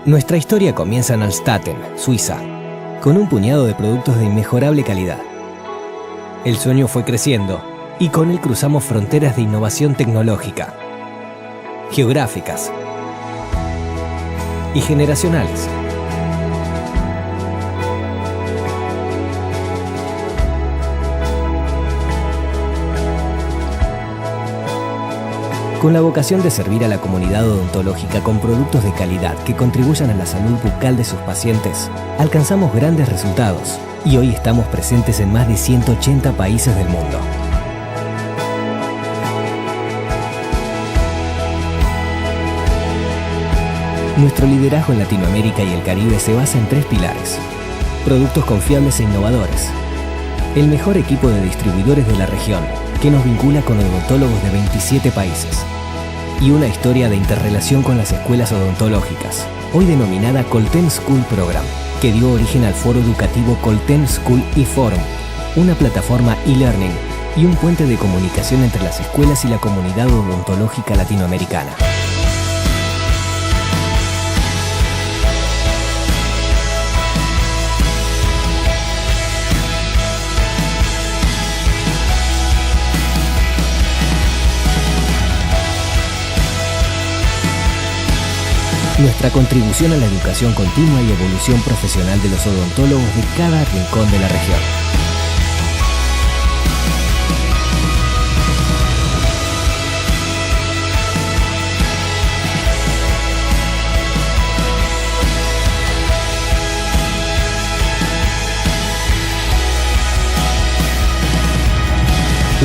Nuestra historia comienza en Alstaten, Suiza, con un puñado de productos de inmejorable calidad. El sueño fue creciendo y con él cruzamos fronteras de innovación tecnológica, geográficas y generacionales. Con la vocación de servir a la comunidad odontológica con productos de calidad que contribuyan a la salud bucal de sus pacientes, alcanzamos grandes resultados y hoy estamos presentes en más de 180 países del mundo. Nuestro liderazgo en Latinoamérica y el Caribe se basa en 3 pilares: productos confiables e innovadores, el mejor equipo de distribuidores de la región, que nos vincula con odontólogos de 27 países, y una historia de interrelación con las escuelas odontológicas, hoy denominada Colten School Program, que dio origen al foro educativo Colten School e-Forum, una plataforma e-learning y un puente de comunicación entre las escuelas y la comunidad odontológica latinoamericana. Nuestra contribución a la educación continua y evolución profesional de los odontólogos de cada rincón de la región.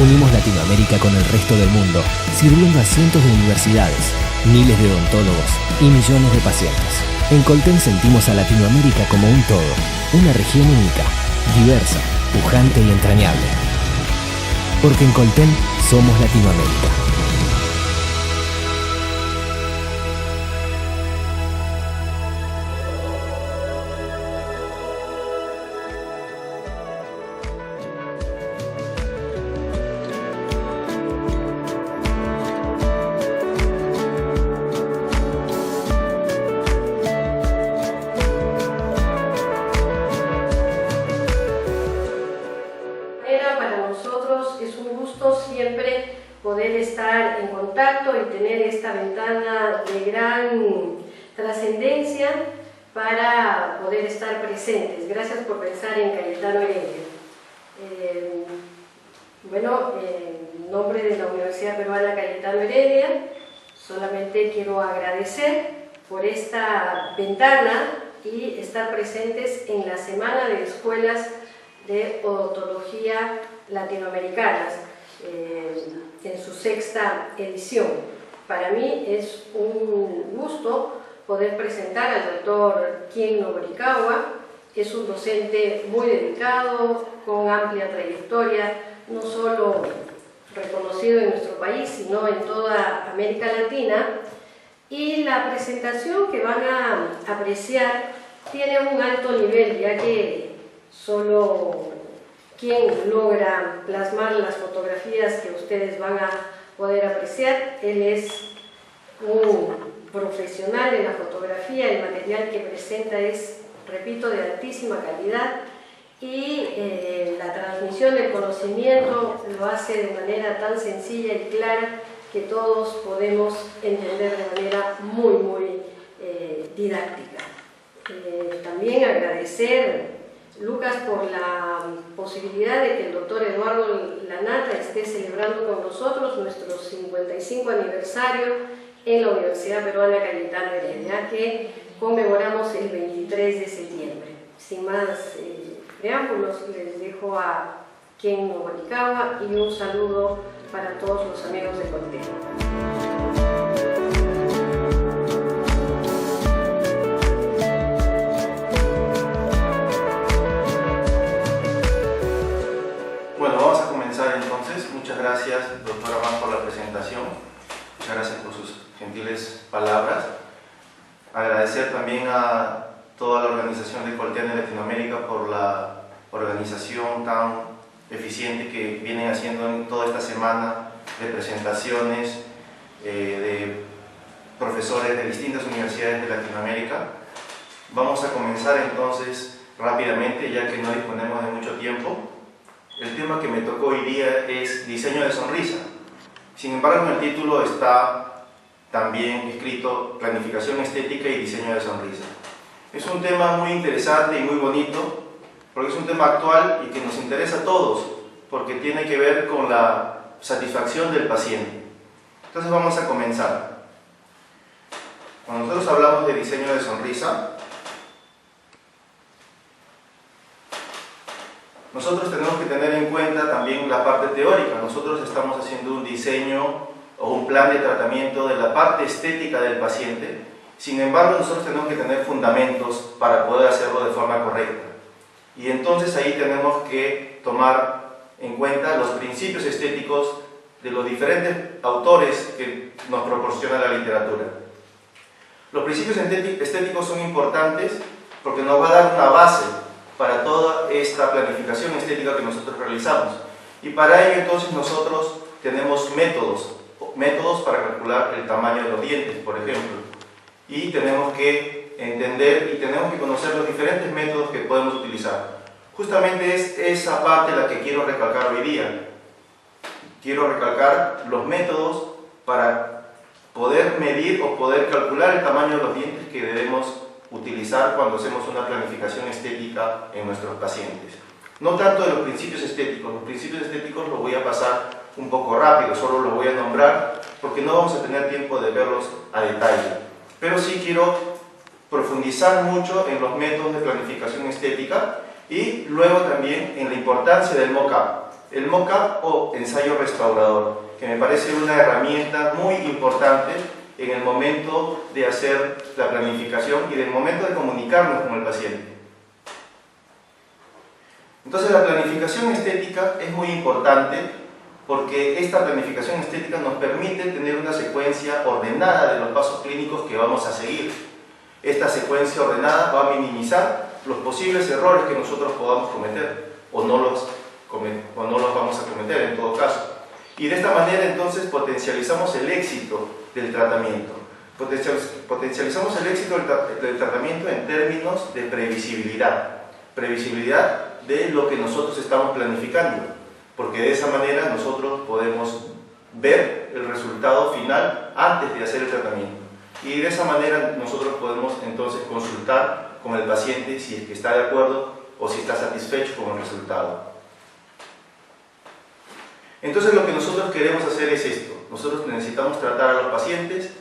Unimos Latinoamérica con el resto del mundo, sirviendo a cientos de universidades, miles de odontólogos y millones de pacientes. En Colten sentimos a Latinoamérica como un todo, una región única, diversa, pujante y entrañable. Porque en Colten somos Latinoamérica. Siempre poder estar en contacto y tener esta ventana de gran trascendencia para poder estar presentes. Gracias por pensar en Cayetano Heredia. En nombre de la Universidad Peruana Cayetano Heredia, solamente quiero agradecer por esta ventana y estar presentes en la Semana de Escuelas de Odontología Latinoamericanas, en su 6ª edición. Para mí es un gusto poder presentar al doctor Ken Noborikawa. Es un docente muy dedicado, con amplia trayectoria, no solo reconocido en nuestro país, sino en toda América Latina. Y la presentación que van a apreciar tiene un alto nivel, ya que solo quien logra plasmar las fotografías que ustedes van a poder apreciar. Él es un profesional de la fotografía, el material que presenta es, repito, de altísima calidad y la transmisión del conocimiento lo hace de manera tan sencilla y clara que todos podemos entender de manera muy didáctica. También agradecer, Lucas, por la posibilidad de que el doctor Eduardo Lanata esté celebrando con nosotros nuestro 55 aniversario en la Universidad Peruana Cayetano Heredia, que conmemoramos el 23 de septiembre. Sin más preámbulos, les dejo a Ken Noborikawa y un saludo para todos los amigos de Colten. Muchas gracias, doctora Van, por la presentación. Muchas gracias por sus gentiles palabras. Agradecer también a toda la organización de Colten en Latinoamérica por la organización tan eficiente que vienen haciendo en toda esta semana de presentaciones de profesores de distintas universidades de Latinoamérica. Vamos a comenzar entonces rápidamente, ya que no disponemos de mucho tiempo. El tema que me tocó hoy día es diseño de sonrisa. Sin embargo, en el título está también escrito planificación estética y diseño de sonrisa. Es un tema muy interesante y muy bonito, porque es un tema actual y que nos interesa a todos, porque tiene que ver con la satisfacción del paciente. Entonces vamos a comenzar. Cuando nosotros hablamos de diseño de sonrisa, nosotros tenemos que tener en cuenta también la parte teórica. Nosotros estamos haciendo un diseño o un plan de tratamiento de la parte estética del paciente. Sin embargo, nosotros tenemos que tener fundamentos para poder hacerlo de forma correcta. Y entonces ahí tenemos que tomar en cuenta los principios estéticos de los diferentes autores que nos proporciona la literatura. Los principios estéticos son importantes porque nos va a dar una base para toda esta planificación estética que nosotros realizamos. Y para ello entonces nosotros tenemos métodos para calcular el tamaño de los dientes, por ejemplo. Y tenemos que entender y tenemos que conocer los diferentes métodos que podemos utilizar. Justamente es esa parte la que quiero recalcar hoy día. Quiero recalcar los métodos para poder medir o poder calcular el tamaño de los dientes que debemos utilizar cuando hacemos una planificación estética en nuestros pacientes. No tanto de los principios estéticos los voy a pasar un poco rápido, solo los voy a nombrar porque no vamos a tener tiempo de verlos a detalle. Pero sí quiero profundizar mucho en los métodos de planificación estética y luego también en la importancia del mock-up. El mock-up o ensayo restaurador, que me parece una herramienta muy importante en el momento de hacer la planificación y del momento de comunicarnos con el paciente. Entonces la planificación estética es muy importante porque esta planificación estética nos permite tener una secuencia ordenada de los pasos clínicos que vamos a seguir. Esta secuencia ordenada va a minimizar los posibles errores que nosotros podamos cometer o no los vamos a cometer en todo caso. Y de esta manera entonces potencializamos el éxito del tratamiento. Potencializamos el éxito del tratamiento en términos de previsibilidad. Previsibilidad de lo que nosotros estamos planificando. Porque de esa manera nosotros podemos ver el resultado final antes de hacer el tratamiento. Y de esa manera nosotros podemos entonces consultar con el paciente si es que está de acuerdo o si está satisfecho con el resultado. Entonces lo que nosotros queremos hacer es esto. Nosotros necesitamos tratar a los pacientes,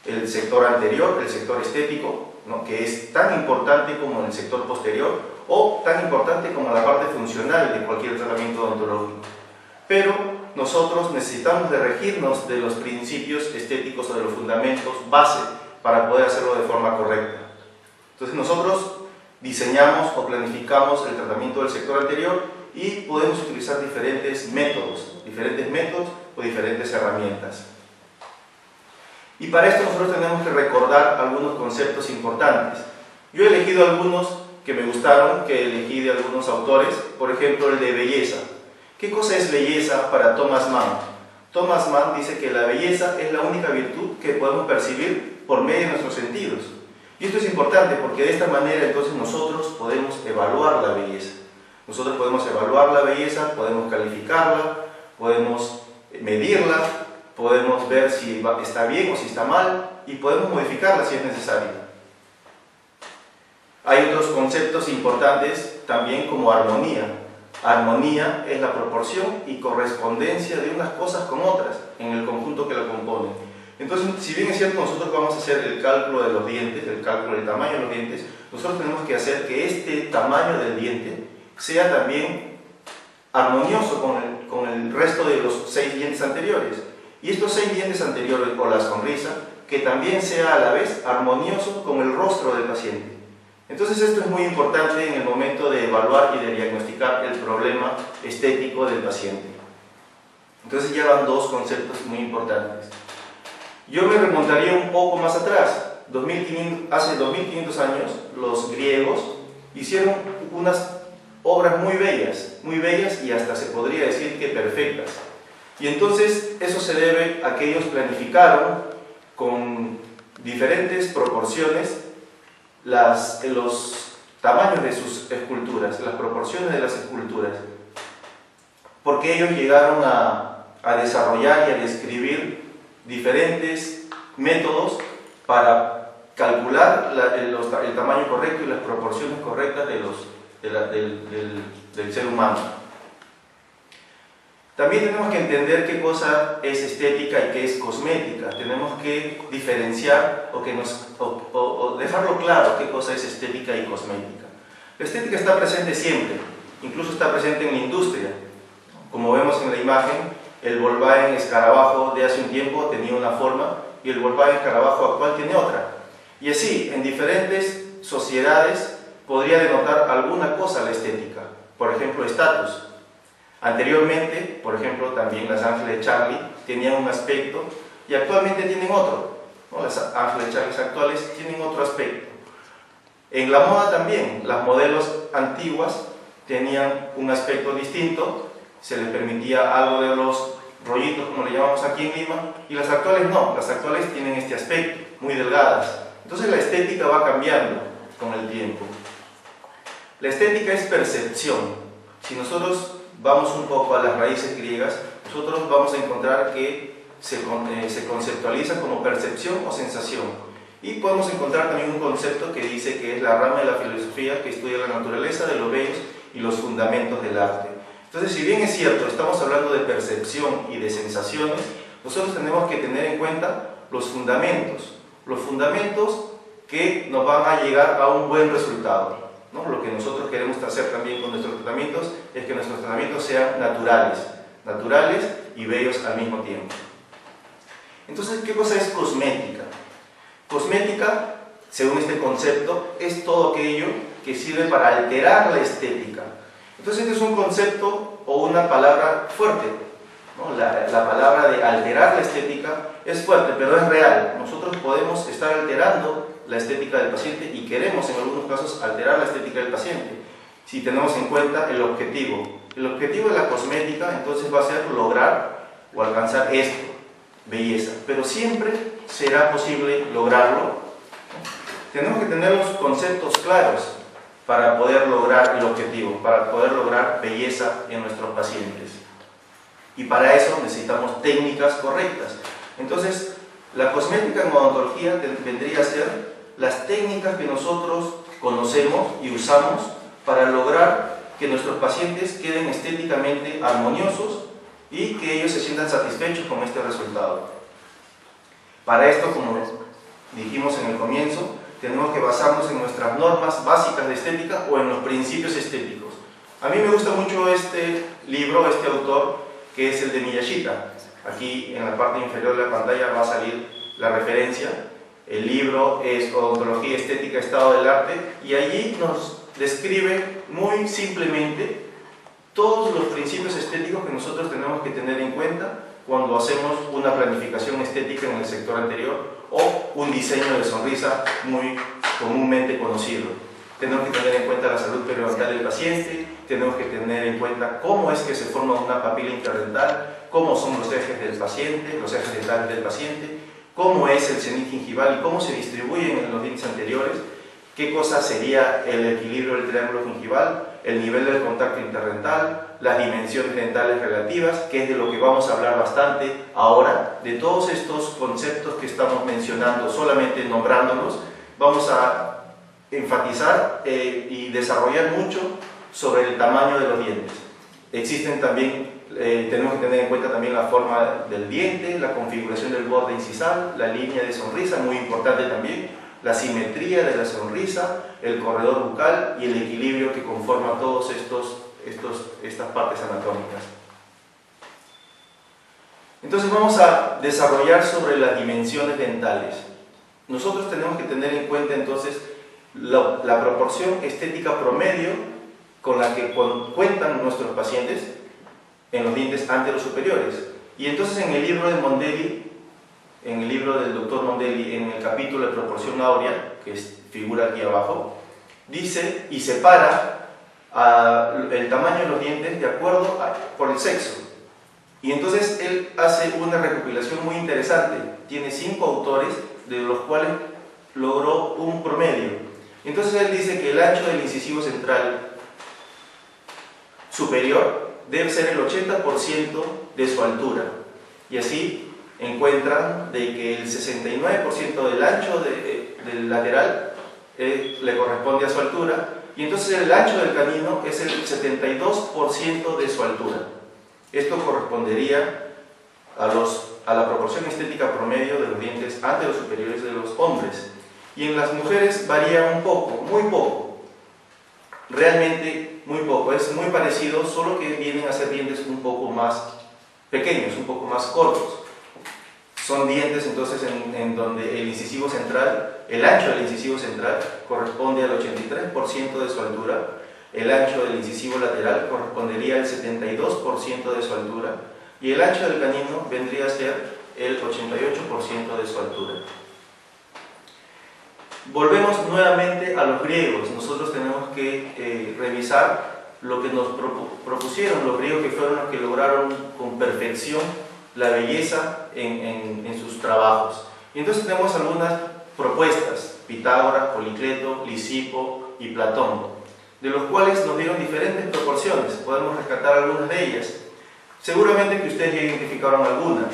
el sector anterior, el sector estético, ¿no?, que es tan importante como el sector posterior o tan importante como la parte funcional de cualquier tratamiento odontológico. Pero nosotros necesitamos de regirnos de los principios estéticos o de los fundamentos base para poder hacerlo de forma correcta. Entonces nosotros diseñamos o planificamos el tratamiento del sector anterior y podemos utilizar diferentes métodos o diferentes herramientas. Y para esto nosotros tenemos que recordar algunos conceptos importantes. Yo he elegido algunos que me gustaron, que elegí de algunos autores, por ejemplo el de belleza. ¿Qué cosa es belleza para Thomas Mann? Thomas Mann dice que la belleza es la única virtud que podemos percibir por medio de nuestros sentidos. Y esto es importante porque de esta manera entonces nosotros podemos evaluar la belleza. Nosotros podemos evaluar la belleza, podemos calificarla, podemos medirla, podemos ver si está bien o si está mal y podemos modificarla si es necesario. Hay otros conceptos importantes también como armonía. Armonía es la proporción y correspondencia de unas cosas con otras en el conjunto que la componen. Entonces, si bien es cierto, nosotros vamos a hacer el cálculo de los dientes, el cálculo del tamaño de los dientes, nosotros tenemos que hacer que este tamaño del diente sea también armonioso con el resto de los 6 dientes anteriores. Y estos 6 dientes anteriores, o la sonrisa, que también sea a la vez armonioso con el rostro del paciente. Entonces esto es muy importante en el momento de evaluar y de diagnosticar el problema estético del paciente. Entonces ya van dos conceptos muy importantes. Yo me remontaría un poco más atrás. Hace 2500 años los griegos hicieron unas obras muy bellas y hasta se podría decir que perfectas. Y entonces eso se debe a que ellos planificaron con diferentes proporciones los tamaños de sus esculturas, las proporciones de las esculturas, porque ellos llegaron a desarrollar y a describir diferentes métodos para calcular el tamaño correcto y las proporciones correctas del ser humano. También tenemos que entender qué cosa es estética y qué es cosmética. Tenemos que diferenciar o dejarlo claro qué cosa es estética y cosmética. La estética está presente siempre, incluso está presente en la industria. Como vemos en la imagen, el Volkswagen escarabajo de hace un tiempo tenía una forma y el Volkswagen escarabajo actual tiene otra. Y así, en diferentes sociedades podría denotar alguna cosa la estética. Por ejemplo, estatus. Anteriormente, por ejemplo, también las Ángeles Charlie tenían un aspecto y actualmente tienen otro, ¿no? Las Ángeles Charlie actuales tienen otro aspecto. En la moda también, las modelos antiguas tenían un aspecto distinto, se les permitía algo de los rollitos, como le llamamos aquí en Lima, y las actuales no, las actuales tienen este aspecto, muy delgadas. Entonces la estética va cambiando con el tiempo. La estética es percepción. Si nosotros vamos un poco a las raíces griegas, nosotros vamos a encontrar que se conceptualiza como percepción o sensación. Y podemos encontrar también un concepto que dice que es la rama de la filosofía que estudia la naturaleza de los bellos y los fundamentos del arte. Entonces, si bien es cierto, estamos hablando de percepción y de sensaciones, nosotros tenemos que tener en cuenta los fundamentos que nos van a llegar a un buen resultado, ¿no? Lo que nosotros queremos hacer también con nuestros tratamientos es que nuestros tratamientos sean naturales y bellos al mismo tiempo. Entonces, ¿qué cosa es cosmética? Cosmética, según este concepto, es todo aquello que sirve para alterar la estética. Entonces, este es un concepto o una palabra fuerte, ¿no? La palabra de alterar la estética es fuerte, pero es real. Nosotros podemos estar alterando la estética del paciente y queremos en algunos casos alterar la estética del paciente si tenemos en cuenta el objetivo. El objetivo de la cosmética entonces va a ser lograr o alcanzar esto, belleza, pero siempre será posible lograrlo, ¿no? Tenemos que tener los conceptos claros para poder lograr el objetivo, para poder lograr belleza en nuestros pacientes, y para eso necesitamos técnicas correctas. Entonces, la cosmética en odontología vendría a ser las técnicas que nosotros conocemos y usamos para lograr que nuestros pacientes queden estéticamente armoniosos y que ellos se sientan satisfechos con este resultado. Para esto, como dijimos en el comienzo, tenemos que basarnos en nuestras normas básicas de estética o en los principios estéticos. A mí me gusta mucho este libro, este autor, que es el de Miyashita. Aquí en la parte inferior de la pantalla va a salir la referencia. El libro es Odontología Estética, Estado del Arte, y allí nos describe muy simplemente todos los principios estéticos que nosotros tenemos que tener en cuenta cuando hacemos una planificación estética en el sector anterior o un diseño de sonrisa muy comúnmente conocido. Tenemos que tener en cuenta la salud periodontal del paciente, tenemos que tener en cuenta cómo es que se forma una papila interdental, cómo son los ejes del paciente, los ejes dentales del paciente, cómo es el cenit gingival y cómo se distribuyen en los dientes anteriores, qué cosa sería el equilibrio del triángulo gingival, el nivel del contacto interdental, las dimensiones dentales relativas, que es de lo que vamos a hablar bastante ahora. De todos estos conceptos que estamos mencionando, solamente nombrándolos, vamos a enfatizar y desarrollar mucho sobre el tamaño de los dientes. Existen también, tenemos que tener en cuenta también la forma del diente, la configuración del borde incisal, la línea de sonrisa, muy importante también, la simetría de la sonrisa, el corredor bucal y el equilibrio que conforma todos estas partes anatómicas. Entonces vamos a desarrollar sobre las dimensiones dentales. Nosotros tenemos que tener en cuenta entonces la proporción estética promedio con la que cuentan nuestros pacientes en los dientes anterosuperiores. Y entonces en el libro de Mondelli, en el libro del doctor Mondelli, en el capítulo de proporción áurea, que figura aquí abajo, dice y separa el tamaño de los dientes de acuerdo por el sexo. Y entonces él hace una recopilación muy interesante. Tiene 5 autores, de los cuales logró un promedio. Entonces él dice que el ancho del incisivo central superior debe ser el 80% de su altura, y así encuentran de que el 69% del ancho del lateral le corresponde a su altura, y entonces el ancho del canino es el 72% de su altura. Esto correspondería a la proporción estética promedio de los dientes anteros superiores de los hombres. Y en las mujeres varía un poco, muy poco, realmente muy poco, es muy parecido, solo que vienen a ser dientes un poco más pequeños, un poco más cortos. Son dientes entonces en donde el incisivo central, el ancho del incisivo central corresponde al 83% de su altura, el ancho del incisivo lateral correspondería al 72% de su altura, y el ancho del canino vendría a ser el 88% de su altura. Volvemos nuevamente a los griegos. Nosotros tenemos que revisar lo que nos propusieron los griegos, que fueron los que lograron con perfección la belleza en sus trabajos. Y entonces tenemos algunas propuestas: Pitágoras, Policleto, Lisipo y Platón, de los cuales nos dieron diferentes proporciones. Podemos rescatar algunas de ellas. Seguramente que ustedes ya identificaron alguna,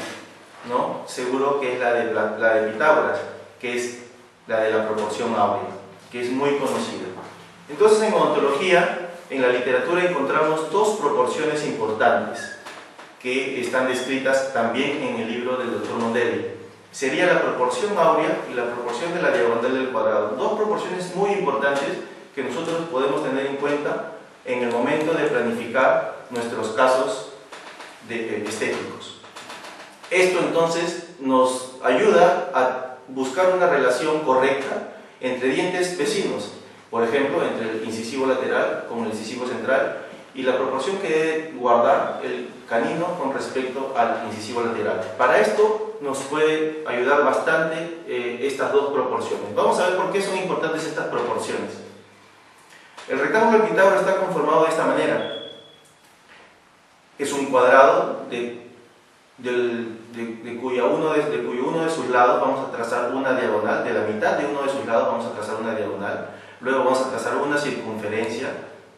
¿no? Seguro que es la de Pitágoras, que es la de la proporción áurea, que es muy conocida. Entonces, en odontología, en la literatura, encontramos dos proporciones importantes que están descritas también en el libro del Dr. Mondelli. Sería la proporción áurea y la proporción de la diagonal del cuadrado. Dos proporciones muy importantes que nosotros podemos tener en cuenta en el momento de planificar nuestros casos estéticos. Esto entonces nos ayuda a buscar una relación correcta entre dientes vecinos, por ejemplo, entre el incisivo lateral con el incisivo central, y la proporción que debe guardar el canino con respecto al incisivo lateral. Para esto nos puede ayudar bastante estas dos proporciones. Vamos a ver por qué son importantes estas proporciones. El rectángulo de Pitágoras está conformado de esta manera. Es un cuadrado de cuyo uno de sus lados vamos a trazar una diagonal, de la mitad de uno de sus lados vamos a trazar una diagonal, luego vamos a trazar una circunferencia,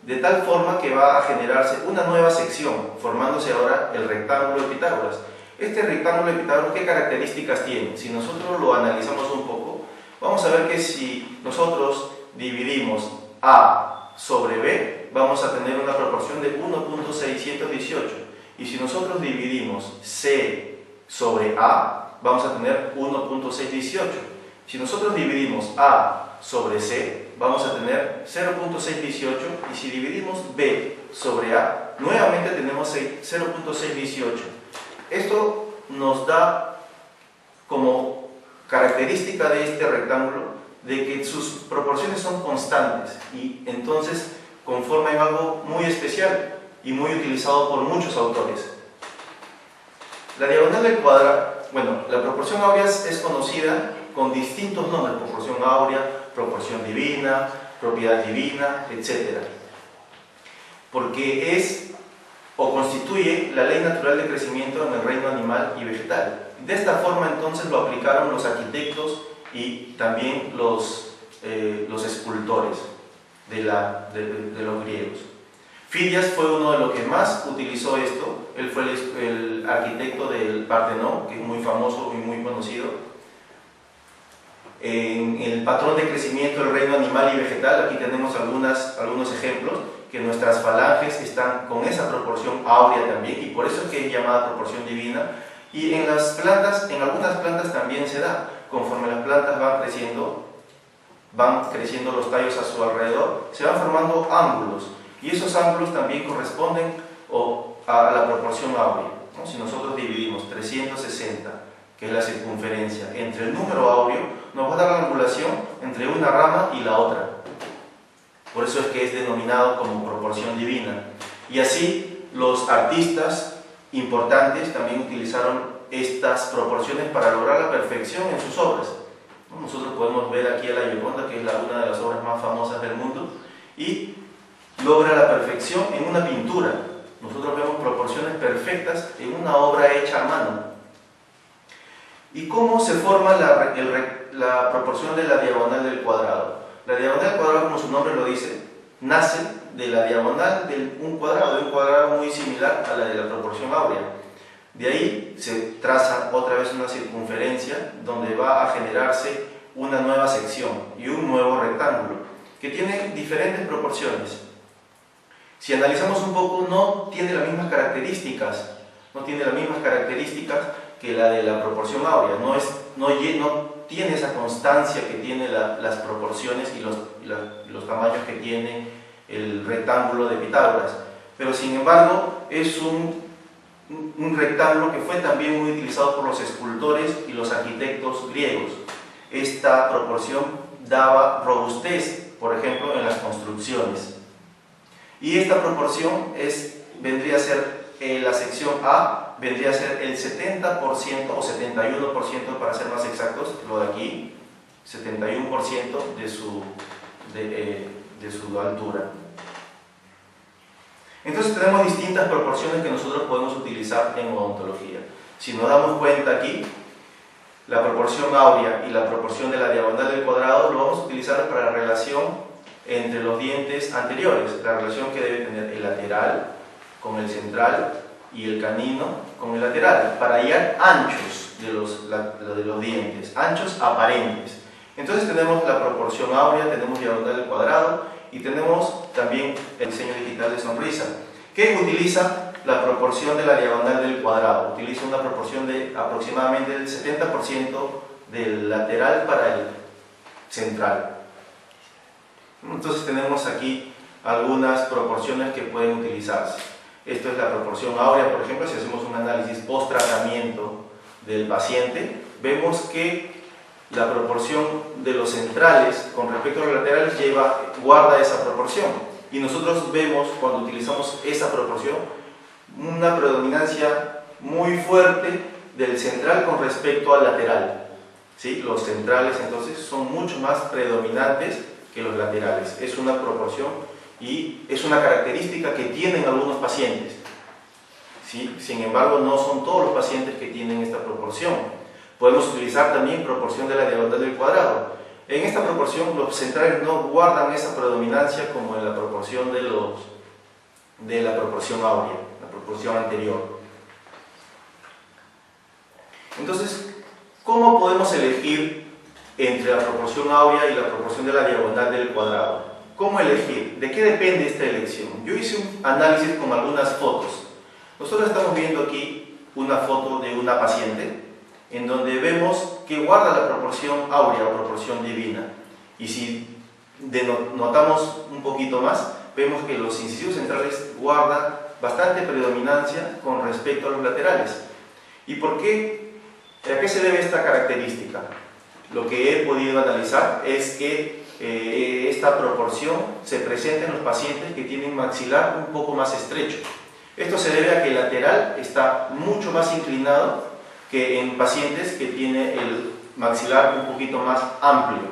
de tal forma que va a generarse una nueva sección, formándose ahora el rectángulo de Pitágoras. Este rectángulo de Pitágoras, ¿qué características tiene? Si nosotros lo analizamos un poco, vamos a ver que si nosotros dividimos A sobre B, vamos a tener una proporción de 1.618. Y si nosotros dividimos C sobre A, vamos a tener 1.618. Si nosotros dividimos A sobre C, vamos a tener 0.618. Y si dividimos B sobre A, nuevamente tenemos 0.618. Esto nos da como característica de este rectángulo de que sus proporciones son constantes y entonces conforman algo muy especial y muy utilizado por muchos autores. La diagonal del cuadrado, bueno, la proporción áurea es conocida con distintos nombres: proporción áurea, proporción divina, propiedad divina, etc. Porque es o constituye la ley natural de crecimiento en el reino animal y vegetal. De esta forma entonces lo aplicaron los arquitectos y también los escultores de los griegos. Fidias fue uno de los que más utilizó esto. Él fue el arquitecto del Partenón, que es muy famoso y muy conocido. En el patrón de crecimiento del reino animal y vegetal, aquí tenemos algunos ejemplos, que nuestras falanges están con esa proporción áurea también, y por eso es que es llamada proporción divina. Y en las plantas, en algunas plantas también se da. Conforme las plantas van creciendo los tallos a su alrededor, se van formando ángulos, y esos ángulos también corresponden a la proporción áurea, ¿no? Si nosotros dividimos 360, que es la circunferencia, entre el número áureo, nos va a dar la angulación entre una rama y la otra. Por eso es que es denominado como proporción divina. Y así los artistas importantes también utilizaron estas proporciones para lograr la perfección en sus obras. Nosotros podemos ver aquí a la Gioconda, que es una de las obras más famosas del mundo, y logra la perfección en una pintura. Nosotros vemos proporciones perfectas en una obra hecha a mano. ¿Y cómo se forma la proporción de la diagonal del cuadrado? La diagonal del cuadrado, como su nombre lo dice, nace de la diagonal de un cuadrado muy similar a la de la proporción áurea. De ahí se traza otra vez una circunferencia donde va a generarse una nueva sección y un nuevo rectángulo que tiene diferentes proporciones. Si analizamos un poco, no tiene las mismas características, que la de la proporción áurea, no tiene esa constancia que tiene las proporciones y los tamaños que tiene el rectángulo de Pitágoras, pero sin embargo es un rectángulo que fue también muy utilizado por los escultores y los arquitectos griegos. Esta proporción daba robustez, por ejemplo, en las construcciones. Y esta proporción vendría a ser la sección A, vendría a ser el 70% o 71%, para ser más exactos, lo de aquí, 71% de su altura. Entonces tenemos distintas proporciones que nosotros podemos utilizar en odontología. Si nos damos cuenta aquí, la proporción áurea y la proporción de la diagonal del cuadrado lo vamos a utilizar para la relación entre los dientes anteriores, la relación que debe tener el lateral con el central y el canino con el lateral, para hallar anchos de los dientes, anchos aparentes. Entonces tenemos la proporción áurea, tenemos diagonal del cuadrado y tenemos también el diseño digital de sonrisa, que utiliza la proporción de la diagonal del cuadrado, utiliza una proporción de aproximadamente el 70% del lateral para el central. Entonces tenemos aquí algunas proporciones que pueden utilizarse. Esto es la proporción áurea, por ejemplo. Si hacemos un análisis post-tratamiento del paciente, vemos que la proporción de los centrales con respecto a los laterales guarda esa proporción, y nosotros vemos, cuando utilizamos esa proporción, una predominancia muy fuerte del central con respecto al lateral, ¿sí? Los centrales entonces son mucho más predominantes que los laterales. Es una proporción y es una característica que tienen algunos pacientes, ¿sí? Sin embargo, no son todos los pacientes que tienen esta proporción. Podemos utilizar también proporción de la diagonal del cuadrado. En esta proporción los centrales no guardan esa predominancia como en la proporción de la proporción áurea, la proporción anterior. Entonces, ¿cómo podemos elegir entre la proporción áurea y la proporción de la diagonal del cuadrado? ¿Cómo elegir? ¿De qué depende esta elección? Yo hice un análisis con algunas fotos. Nosotros estamos viendo aquí una foto de una paciente en donde vemos que guarda la proporción áurea o proporción divina. Y si notamos un poquito más, vemos que los incisivos centrales guardan bastante predominancia con respecto a los laterales. ¿Y por qué? ¿A qué se debe esta característica? Lo que he podido analizar es que esta proporción se presenta en los pacientes que tienen maxilar un poco más estrecho. Esto se debe a que el lateral está mucho más inclinado que en pacientes que tienen el maxilar un poquito más amplio,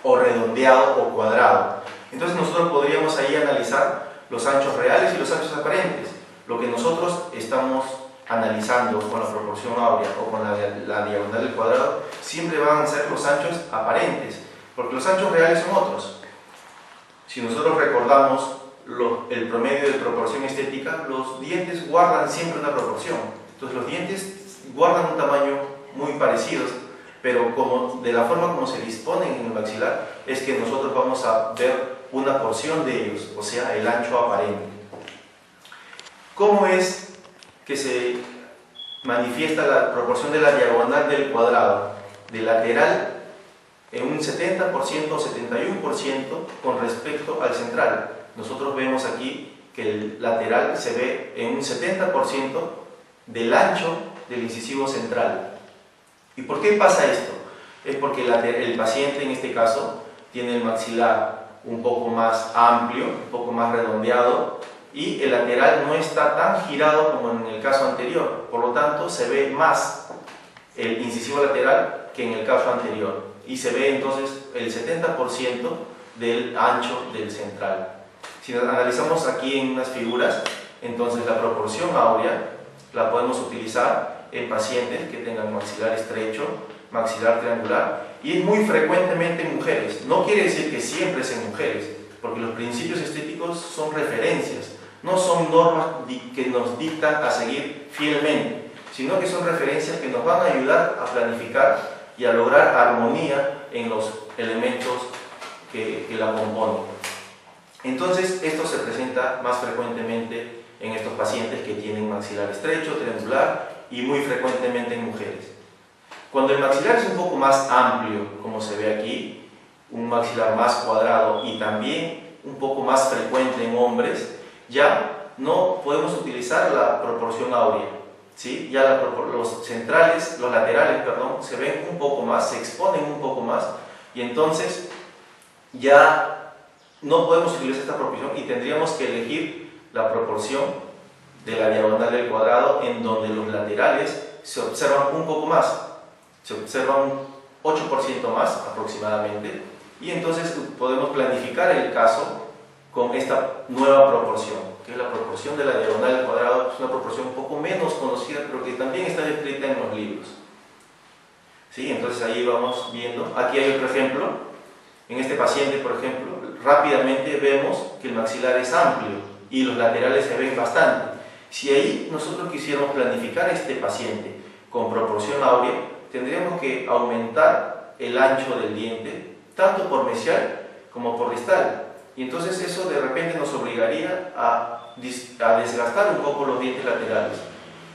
o redondeado o cuadrado. Entonces nosotros podríamos ahí analizar los anchos reales y los anchos aparentes. Lo que nosotros estamos analizando con la proporción áurea o con la diagonal del cuadrado siempre van a ser los anchos aparentes, porque los anchos reales son otros. Si nosotros recordamos el promedio de proporción estética, los dientes guardan siempre una proporción. Entonces los dientes guardan un tamaño muy parecido, pero de la forma como se disponen en el maxilar es que nosotros vamos a ver una porción de ellos, o sea, el ancho aparente. ¿Cómo es que se manifiesta la proporción de la diagonal del cuadrado? De lateral en un 70% o 71% con respecto al central. Nosotros vemos aquí que el lateral se ve en un 70% del ancho del incisivo central. ¿Y por qué pasa esto? Es porque el paciente en este caso tiene el maxilar un poco más amplio, un poco más redondeado, y el lateral no está tan girado como en el caso anterior. Por lo tanto, se ve más el incisivo lateral que en el caso anterior, y se ve entonces el 70% del ancho del central. Si nos analizamos aquí en unas figuras, entonces la proporción áurea la podemos utilizar en pacientes que tengan maxilar estrecho, maxilar triangular, y es muy frecuentemente en mujeres. No quiere decir que siempre es en mujeres, porque los principios estéticos son referencias, no son normas que nos dictan a seguir fielmente, sino que son referencias que nos van a ayudar a planificar y a lograr armonía en los elementos que la componen. Entonces, esto se presenta más frecuentemente en estos pacientes que tienen maxilar estrecho, triangular y muy frecuentemente en mujeres. Cuando el maxilar es un poco más amplio, como se ve aquí, un maxilar más cuadrado y también un poco más frecuente en hombres, ya no podemos utilizar la proporción áurea, ¿sí? Ya los centrales, los laterales, perdón, se ven un poco más, se exponen un poco más, y entonces ya no podemos utilizar esta proporción y tendríamos que elegir la proporción de la diagonal del cuadrado, en donde los laterales se observan un poco más, se observan un 8% más aproximadamente, y entonces podemos planificar el caso con esta nueva proporción, que es la proporción de la diagonal del cuadrado. Es una proporción un poco menos conocida, pero que también está descrita en los libros. ¿Sí? Entonces ahí vamos viendo. Aquí hay otro ejemplo. En este paciente, por ejemplo, rápidamente vemos que el maxilar es amplio y los laterales se ven bastante. Si ahí nosotros quisiéramos planificar este paciente con proporción áurea, tendríamos que aumentar el ancho del diente, tanto por mesial como por distal. Y entonces eso de repente nos obligaría a desgastar un poco los dientes laterales.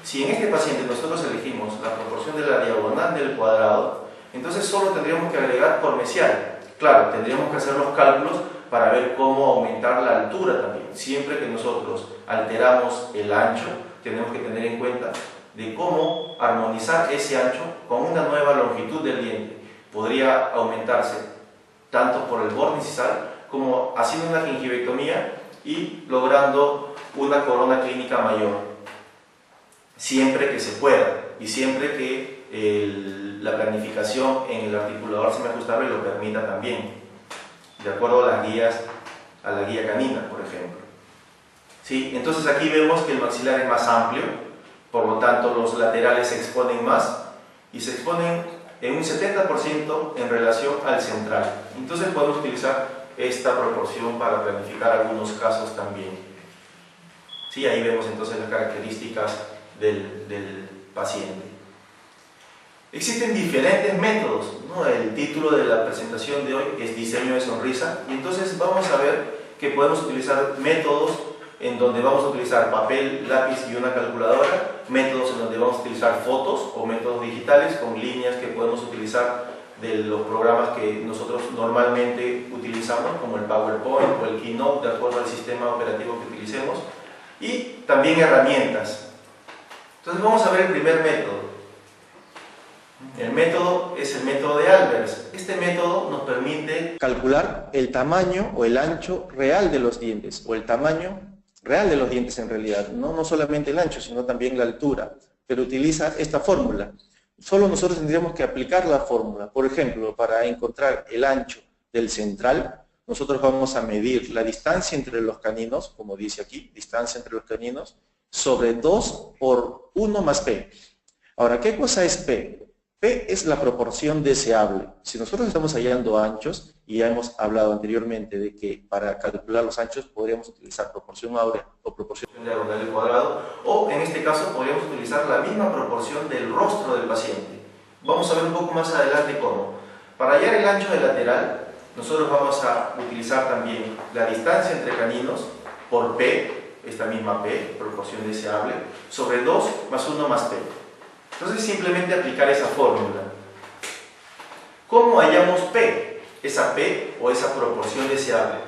Si en este paciente nosotros elegimos la proporción de la diagonal del cuadrado, entonces solo tendríamos que agregar por mesial. Claro, tendríamos que hacer los cálculos para ver cómo aumentar la altura también. Siempre que nosotros alteramos el ancho, tenemos que tener en cuenta de cómo armonizar ese ancho con una nueva longitud del diente. Podría aumentarse tanto por el borde incisal como haciendo una gingivectomía y logrando una corona clínica mayor, siempre que se pueda y siempre que la planificación en el articulador semiajustable lo permita también, de acuerdo a la guía canina, por ejemplo. ¿Sí? Entonces aquí vemos que el maxilar es más amplio, por lo tanto los laterales se exponen más y se exponen en un 70% en relación al central. Entonces podemos utilizar esta proporción para planificar algunos casos también. ¿Sí? Ahí vemos entonces las características del paciente. Existen diferentes métodos, ¿no? El título de la presentación de hoy es diseño de sonrisa, y entonces vamos a ver que podemos utilizar métodos en donde vamos a utilizar papel, lápiz y una calculadora, métodos en donde vamos a utilizar fotos o métodos digitales con líneas que podemos utilizar de los programas que nosotros normalmente utilizamos, como el PowerPoint o el Keynote, de acuerdo al sistema operativo que utilicemos, y también herramientas. Entonces vamos a ver el primer método. El método es el método de Albers. Este método nos permite calcular el tamaño o el ancho real de los dientes, o el tamaño real de los dientes en realidad, no solamente el ancho, sino también la altura, pero utiliza esta fórmula. Solo nosotros tendríamos que aplicar la fórmula. Por ejemplo, para encontrar el ancho del central, nosotros vamos a medir la distancia entre los caninos, como dice aquí, distancia entre los caninos, sobre 2 por 1 más P. Ahora, ¿qué cosa es P? P es la proporción deseable. Si nosotros estamos hallando anchos, y ya hemos hablado anteriormente de que para calcular los anchos podríamos utilizar proporción áurea o proporción diagonal del cuadrado, o en este caso podríamos utilizar la misma proporción del rostro del paciente. Vamos a ver un poco más adelante cómo. Para hallar el ancho del lateral, nosotros vamos a utilizar también la distancia entre caninos por P, esta misma P, proporción deseable, sobre 2 más 1 más P. Entonces simplemente aplicar esa fórmula. ¿Cómo hallamos P? Esa P o esa proporción deseable.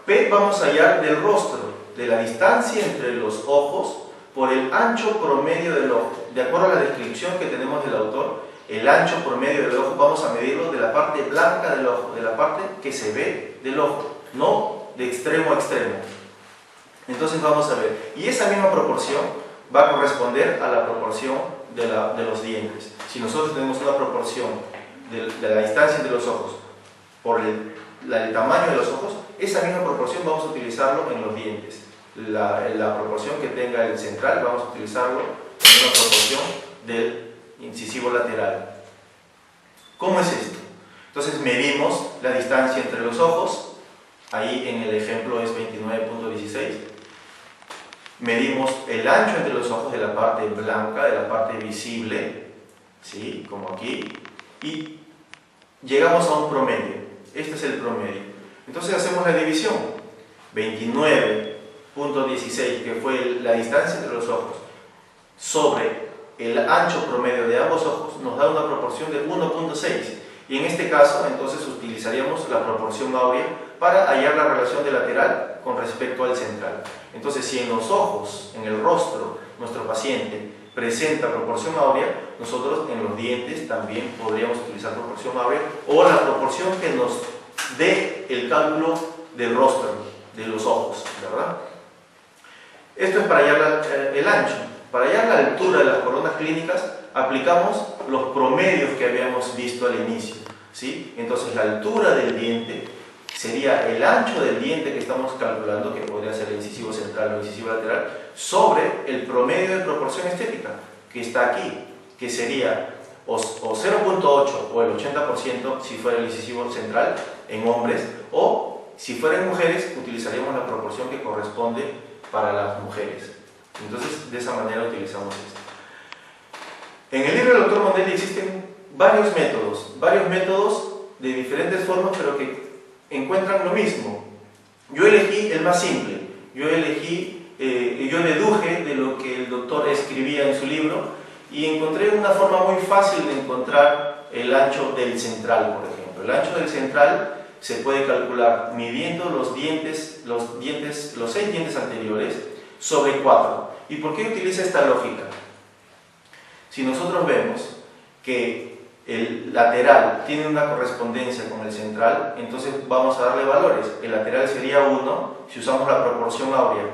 P vamos a hallar del rostro, de la distancia entre los ojos por el ancho promedio del ojo. De acuerdo a la descripción que tenemos del autor, el ancho promedio del ojo vamos a medirlo de la parte blanca del ojo, de la parte que se ve del ojo, no de extremo a extremo. Entonces vamos a ver, y esa misma proporción va a corresponder a la proporción de los dientes. Si nosotros tenemos una proporción de la distancia entre los ojos por el tamaño de los ojos, esa misma proporción vamos a utilizarlo en los dientes. La proporción que tenga el central vamos a utilizarlo en una proporción del incisivo lateral. ¿Cómo es esto? Entonces medimos la distancia entre los ojos, ahí en el ejemplo es 29.16. Medimos el ancho entre los ojos de la parte blanca, de la parte visible, ¿sí? Como aquí, y llegamos a un promedio. Este es el promedio. Entonces hacemos la división. 29.16, que fue la distancia entre los ojos, sobre el ancho promedio de ambos ojos, nos da una proporción de 1.6. Y en este caso, entonces, utilizaríamos la proporción áurea para hallar la relación de lateral con respecto al central. Entonces, si en los ojos, en el rostro, nuestro paciente presenta proporción áurea, nosotros en los dientes también podríamos utilizar proporción áurea o la proporción que nos dé el cálculo del rostro, de los ojos, ¿verdad? Esto es para hallar el ancho. Para hallar la altura de las coronas clínicas, aplicamos los promedios que habíamos visto al inicio, ¿sí? Entonces, la altura del diente sería el ancho del diente que estamos calculando, que podría ser el incisivo central o el incisivo lateral, sobre el promedio de proporción estética, que está aquí, que sería o 0.8 o el 80% si fuera el incisivo central en hombres, o si fueran mujeres, utilizaríamos la proporción que corresponde para las mujeres. Entonces, de esa manera utilizamos esto. En el libro del Dr. Mondelli existen varios métodos de diferentes formas, pero que encuentran lo mismo. Yo elegí el más simple. Yo deduje de lo que el doctor escribía en su libro y encontré una forma muy fácil de encontrar el ancho del central, por ejemplo. El ancho del central se puede calcular midiendo los 6 dientes anteriores sobre 4. ¿Y por qué utiliza esta lógica? Si nosotros vemos que el lateral tiene una correspondencia con el central, entonces vamos a darle valores. El lateral sería 1, si usamos la proporción áurea,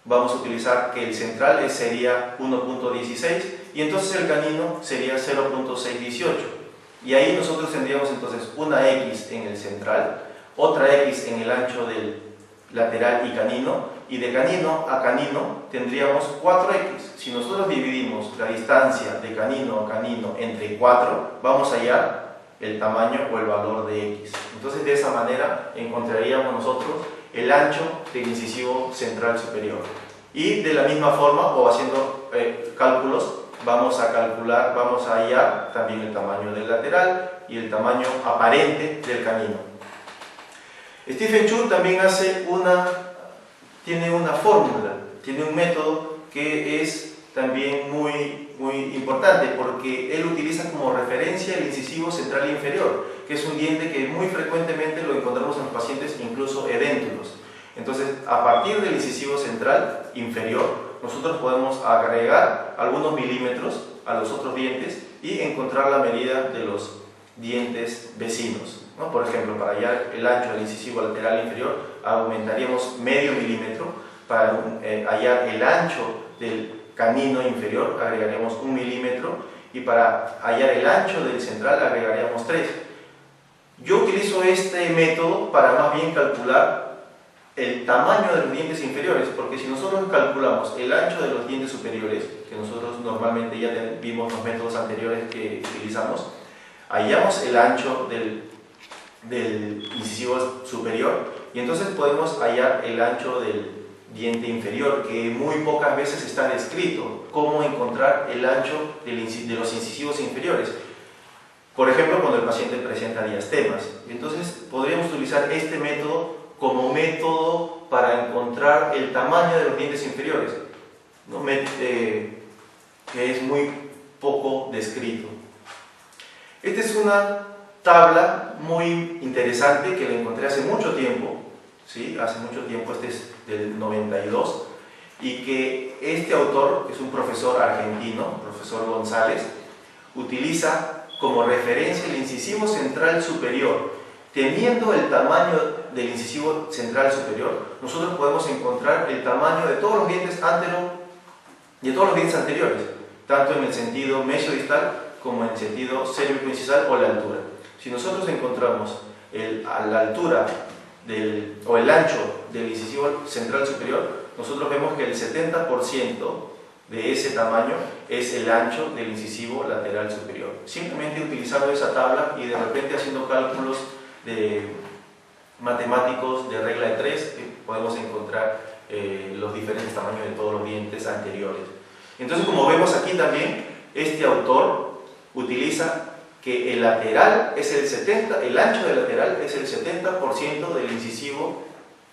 vamos a utilizar que el central sería 1.16 y entonces el canino sería 0.618. Y ahí nosotros tendríamos entonces una X en el central, otra X en el ancho del lateral y canino, y de canino a canino tendríamos 4X. Si nosotros dividimos la distancia de canino a canino entre 4, vamos a hallar el tamaño o el valor de X. Entonces, de esa manera encontraríamos nosotros el ancho del incisivo central superior. Y de la misma forma, o haciendo cálculos, vamos a hallar también el tamaño del lateral y el tamaño aparente del canino. Stephen Chu también tiene una fórmula, tiene un método que es también muy importante, porque él utiliza como referencia el incisivo central inferior, que es un diente que muy frecuentemente lo encontramos en los pacientes incluso edéntulos. Entonces, a partir del incisivo central inferior, nosotros podemos agregar algunos milímetros a los otros dientes y encontrar la medida de los dientes vecinos, ¿no? Por ejemplo, para hallar el ancho del incisivo lateral inferior, aumentaríamos medio milímetro. Para hallar el ancho del canino inferior, agregaríamos 1 milímetro. Y para hallar el ancho del central, agregaríamos 3. Yo utilizo este método para más bien calcular el tamaño de los dientes inferiores, porque si nosotros calculamos el ancho de los dientes superiores, que nosotros normalmente ya vimos los métodos anteriores que utilizamos, hallamos el ancho del incisivo superior y entonces podemos hallar el ancho del diente inferior, que muy pocas veces está descrito cómo encontrar el ancho de los incisivos inferiores. Por ejemplo, cuando el paciente presenta diastemas. Entonces podríamos utilizar este método como método para encontrar el tamaño de los dientes inferiores, ¿no? Que es muy poco descrito. Esta es una tabla muy interesante que la encontré hace mucho tiempo, ¿sí? Hace mucho tiempo, este es del 92, y que este autor, que es un profesor argentino, profesor González, utiliza como referencia el incisivo central superior. Teniendo el tamaño del incisivo central superior, nosotros podemos encontrar el tamaño de todos los dientes anteriores, tanto en el sentido mesiodistal como en el sentido cérvico-incisal o la altura. Si nosotros encontramos la altura o el ancho del incisivo central superior, nosotros vemos que el 70% de ese tamaño es el ancho del incisivo lateral superior. Simplemente utilizando esa tabla y de repente haciendo cálculos matemáticos de regla de 3, podemos encontrar los diferentes tamaños de todos los dientes anteriores. Entonces, como vemos aquí también, este autor utiliza que el lateral es el ancho del lateral es el 70% del incisivo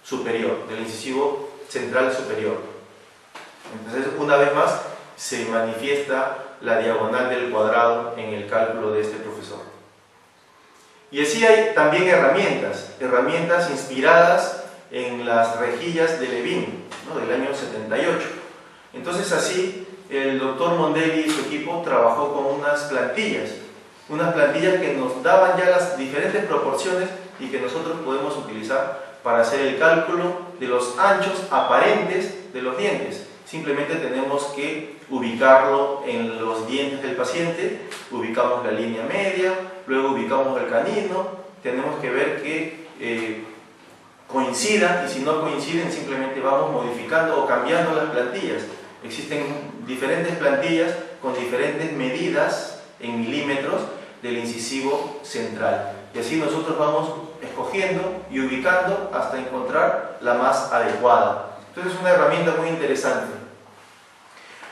superior, del incisivo central superior. Entonces, una vez más, se manifiesta la diagonal del cuadrado en el cálculo de este profesor. Y así hay también herramientas inspiradas en las rejillas de Levin, ¿no?, del año 78. Entonces, así, el doctor Mondelli y su equipo trabajó con unas plantillas que nos daban ya las diferentes proporciones y que nosotros podemos utilizar para hacer el cálculo de los anchos aparentes de los dientes. Simplemente tenemos que ubicarlo en los dientes del paciente, ubicamos la línea media, luego ubicamos el canino, tenemos que ver que coincidan, y si no coinciden simplemente vamos modificando o cambiando las plantillas. Existen diferentes plantillas con diferentes medidas en milímetros del incisivo central, y así nosotros vamos escogiendo y ubicando hasta encontrar la más adecuada. Entonces es una herramienta muy interesante.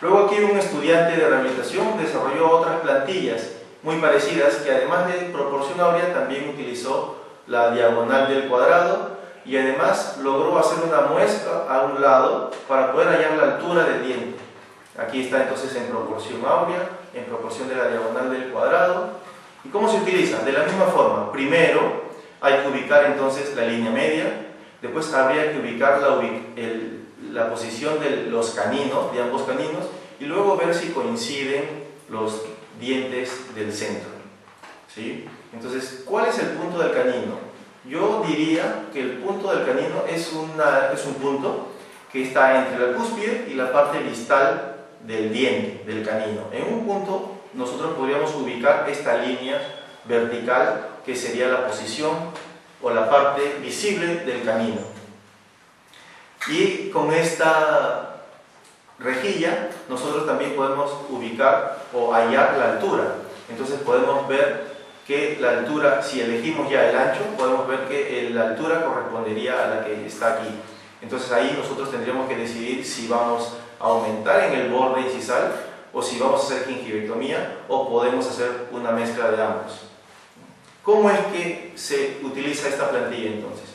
Luego aquí un estudiante de rehabilitación desarrolló otras plantillas muy parecidas que además de proporción áurea también utilizó la diagonal del cuadrado y además logró hacer una muesca a un lado para poder hallar la altura del diente. Aquí está entonces en proporción áurea, en proporción de la diagonal del cuadrado. ¿Y cómo se utiliza? De la misma forma, primero hay que ubicar entonces la línea media, después habría que ubicar la posición de los caninos, de ambos caninos, y luego ver si coinciden los dientes del centro, ¿sí? Entonces, ¿cuál es el punto del canino? Yo diría que el punto del canino es un punto que está entre la cúspide y la parte distal del diente, del canino. En un punto nosotros podríamos ubicar esta línea vertical que sería la posición o la parte visible del canino. Y con esta rejilla nosotros también podemos ubicar o hallar la altura. Entonces podemos ver que la altura, si elegimos ya el ancho, podemos ver que la altura correspondería a la que está aquí. Entonces ahí nosotros tendríamos que decidir si vamos a aumentar en el borde incisal o si vamos a hacer gingivectomía o podemos hacer una mezcla de ambos. ¿Cómo es que se utiliza esta plantilla entonces?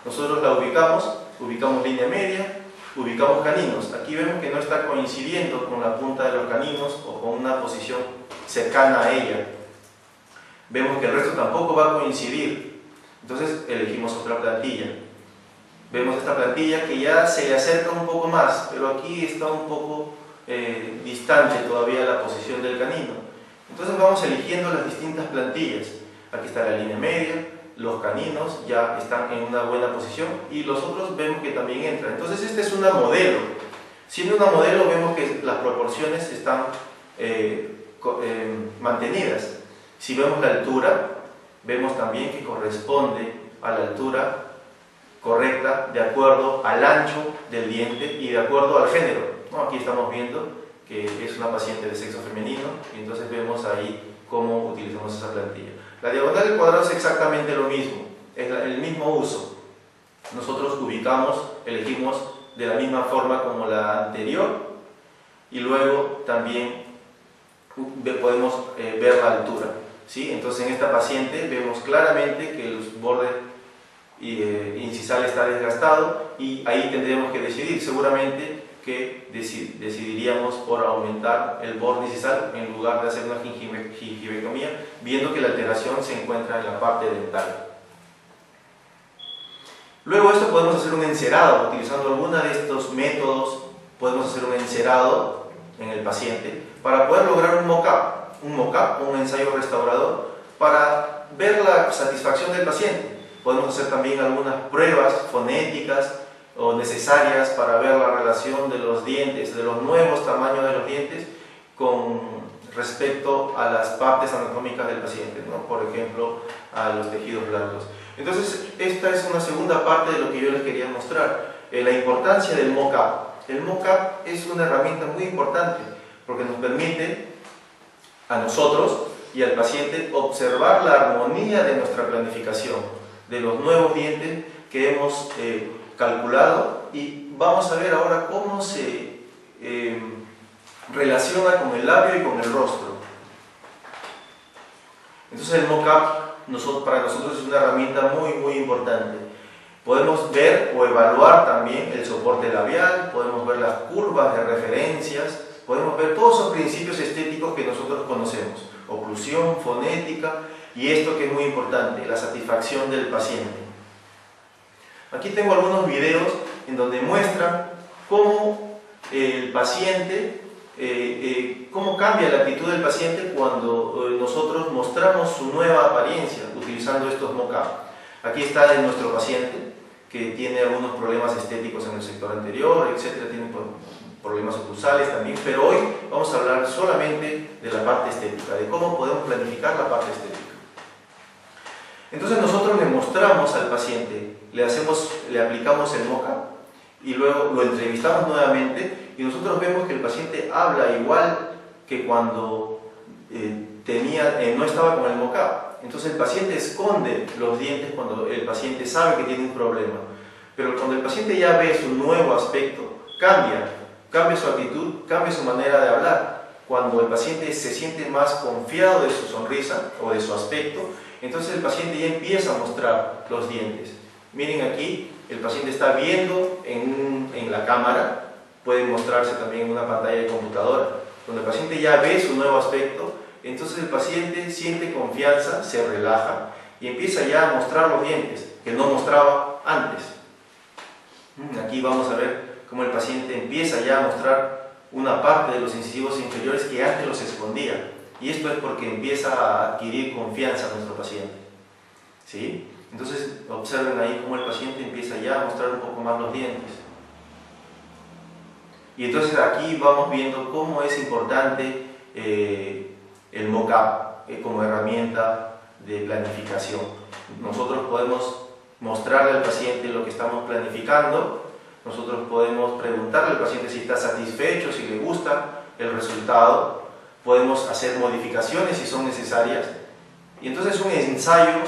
Nosotros la ubicamos línea media, ubicamos caninos. Aquí vemos que no está coincidiendo con la punta de los caninos o con una posición cercana a ella. Vemos que el resto tampoco va a coincidir. Entonces elegimos otra plantilla. Vemos esta plantilla que ya se le acerca un poco más, pero aquí está un poco distante todavía la posición del canino. Entonces vamos eligiendo las distintas plantillas. Aquí está la línea media, los caninos ya están en una buena posición y los otros vemos que también entran. Entonces esta es una modelo. Siendo una modelo vemos que las proporciones están mantenidas. Si vemos la altura, vemos también que corresponde a la altura correcta de acuerdo al ancho del diente y de acuerdo al género, ¿no? Aquí estamos viendo que es una paciente de sexo femenino y entonces vemos ahí cómo utilizamos esa plantilla. La diagonal del cuadrado es exactamente lo mismo, es el mismo uso. Nosotros elegimos de la misma forma como la anterior y luego también podemos ver la altura, ¿sí? Entonces en esta paciente vemos claramente que el borde incisal está desgastado y ahí tendríamos que decidir. Seguramente que decidiríamos por aumentar el borde incisal en lugar de hacer una gingivectomía, viendo que la alteración se encuentra en la parte dental. Luego de esto podemos hacer un encerado, utilizando alguno de estos métodos podemos hacer un encerado en el paciente para poder lograr un mock-up, un ensayo restaurador, para ver la satisfacción del paciente. Podemos hacer también algunas pruebas fonéticas o necesarias para ver la relación de los dientes, de los nuevos tamaños de los dientes con respecto a las partes anatómicas del paciente, ¿no? Por ejemplo, a los tejidos blandos. Entonces, esta es una segunda parte de lo que yo les quería mostrar, la importancia del mock-up. El mock-up es una herramienta muy importante porque nos permite a nosotros y al paciente observar la armonía de nuestra planificación, de los nuevos dientes que hemos calculado, y vamos a ver ahora cómo se relaciona con el labio y con el rostro. Entonces el mock-up para nosotros es una herramienta muy importante. Podemos ver o evaluar también el soporte labial, podemos ver las curvas de referencias, podemos ver todos esos principios estéticos que nosotros conocemos, oclusión, fonética, y esto que es muy importante, la satisfacción del paciente. Aquí tengo algunos videos en donde muestran cómo el paciente, cómo cambia la actitud del paciente cuando nosotros mostramos su nueva apariencia utilizando estos mock-up. Aquí está nuestro paciente que tiene algunos problemas estéticos en el sector anterior, etcétera, tiene problemas oclusales también, pero hoy vamos a hablar solamente de la parte estética, de cómo podemos planificar la parte estética. Entonces nosotros le mostramos al paciente, le aplicamos el mock-up y luego lo entrevistamos nuevamente, y nosotros vemos que el paciente habla igual que cuando no estaba con el mock-up. Entonces el paciente esconde los dientes cuando el paciente sabe que tiene un problema, pero cuando el paciente ya ve su nuevo aspecto, cambia su actitud, cambia su manera de hablar. Cuando el paciente se siente más confiado de su sonrisa o de su aspecto, entonces el paciente ya empieza a mostrar los dientes. Miren aquí, el paciente está viendo en la cámara, puede mostrarse también en una pantalla de computadora. Cuando el paciente ya ve su nuevo aspecto, entonces el paciente siente confianza, se relaja y empieza ya a mostrar los dientes que no mostraba antes. Aquí vamos a ver cómo el paciente empieza ya a mostrar una parte de los incisivos inferiores que antes los escondía. Y esto es porque empieza a adquirir confianza nuestro paciente. ¿Sí? Entonces observen ahí cómo el paciente empieza ya a mostrar un poco más los dientes. Y entonces aquí vamos viendo cómo es importante el mock-up como herramienta de planificación. Nosotros podemos mostrarle al paciente lo que estamos planificando, nosotros podemos preguntarle al paciente si está satisfecho, si le gusta el resultado, podemos hacer modificaciones si son necesarias, y entonces es un ensayo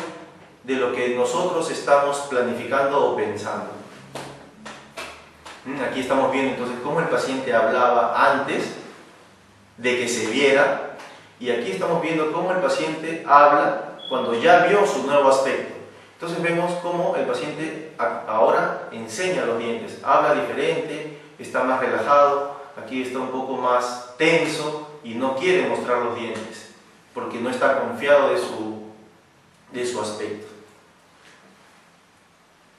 de lo que nosotros estamos planificando o pensando. Aquí estamos viendo entonces cómo el paciente hablaba antes de que se viera, y aquí estamos viendo cómo el paciente habla cuando ya vio su nuevo aspecto. Entonces vemos cómo el paciente ahora enseña los dientes, habla diferente, está más relajado, aquí está un poco más tenso y no quiere mostrar los dientes porque no está confiado de su aspecto.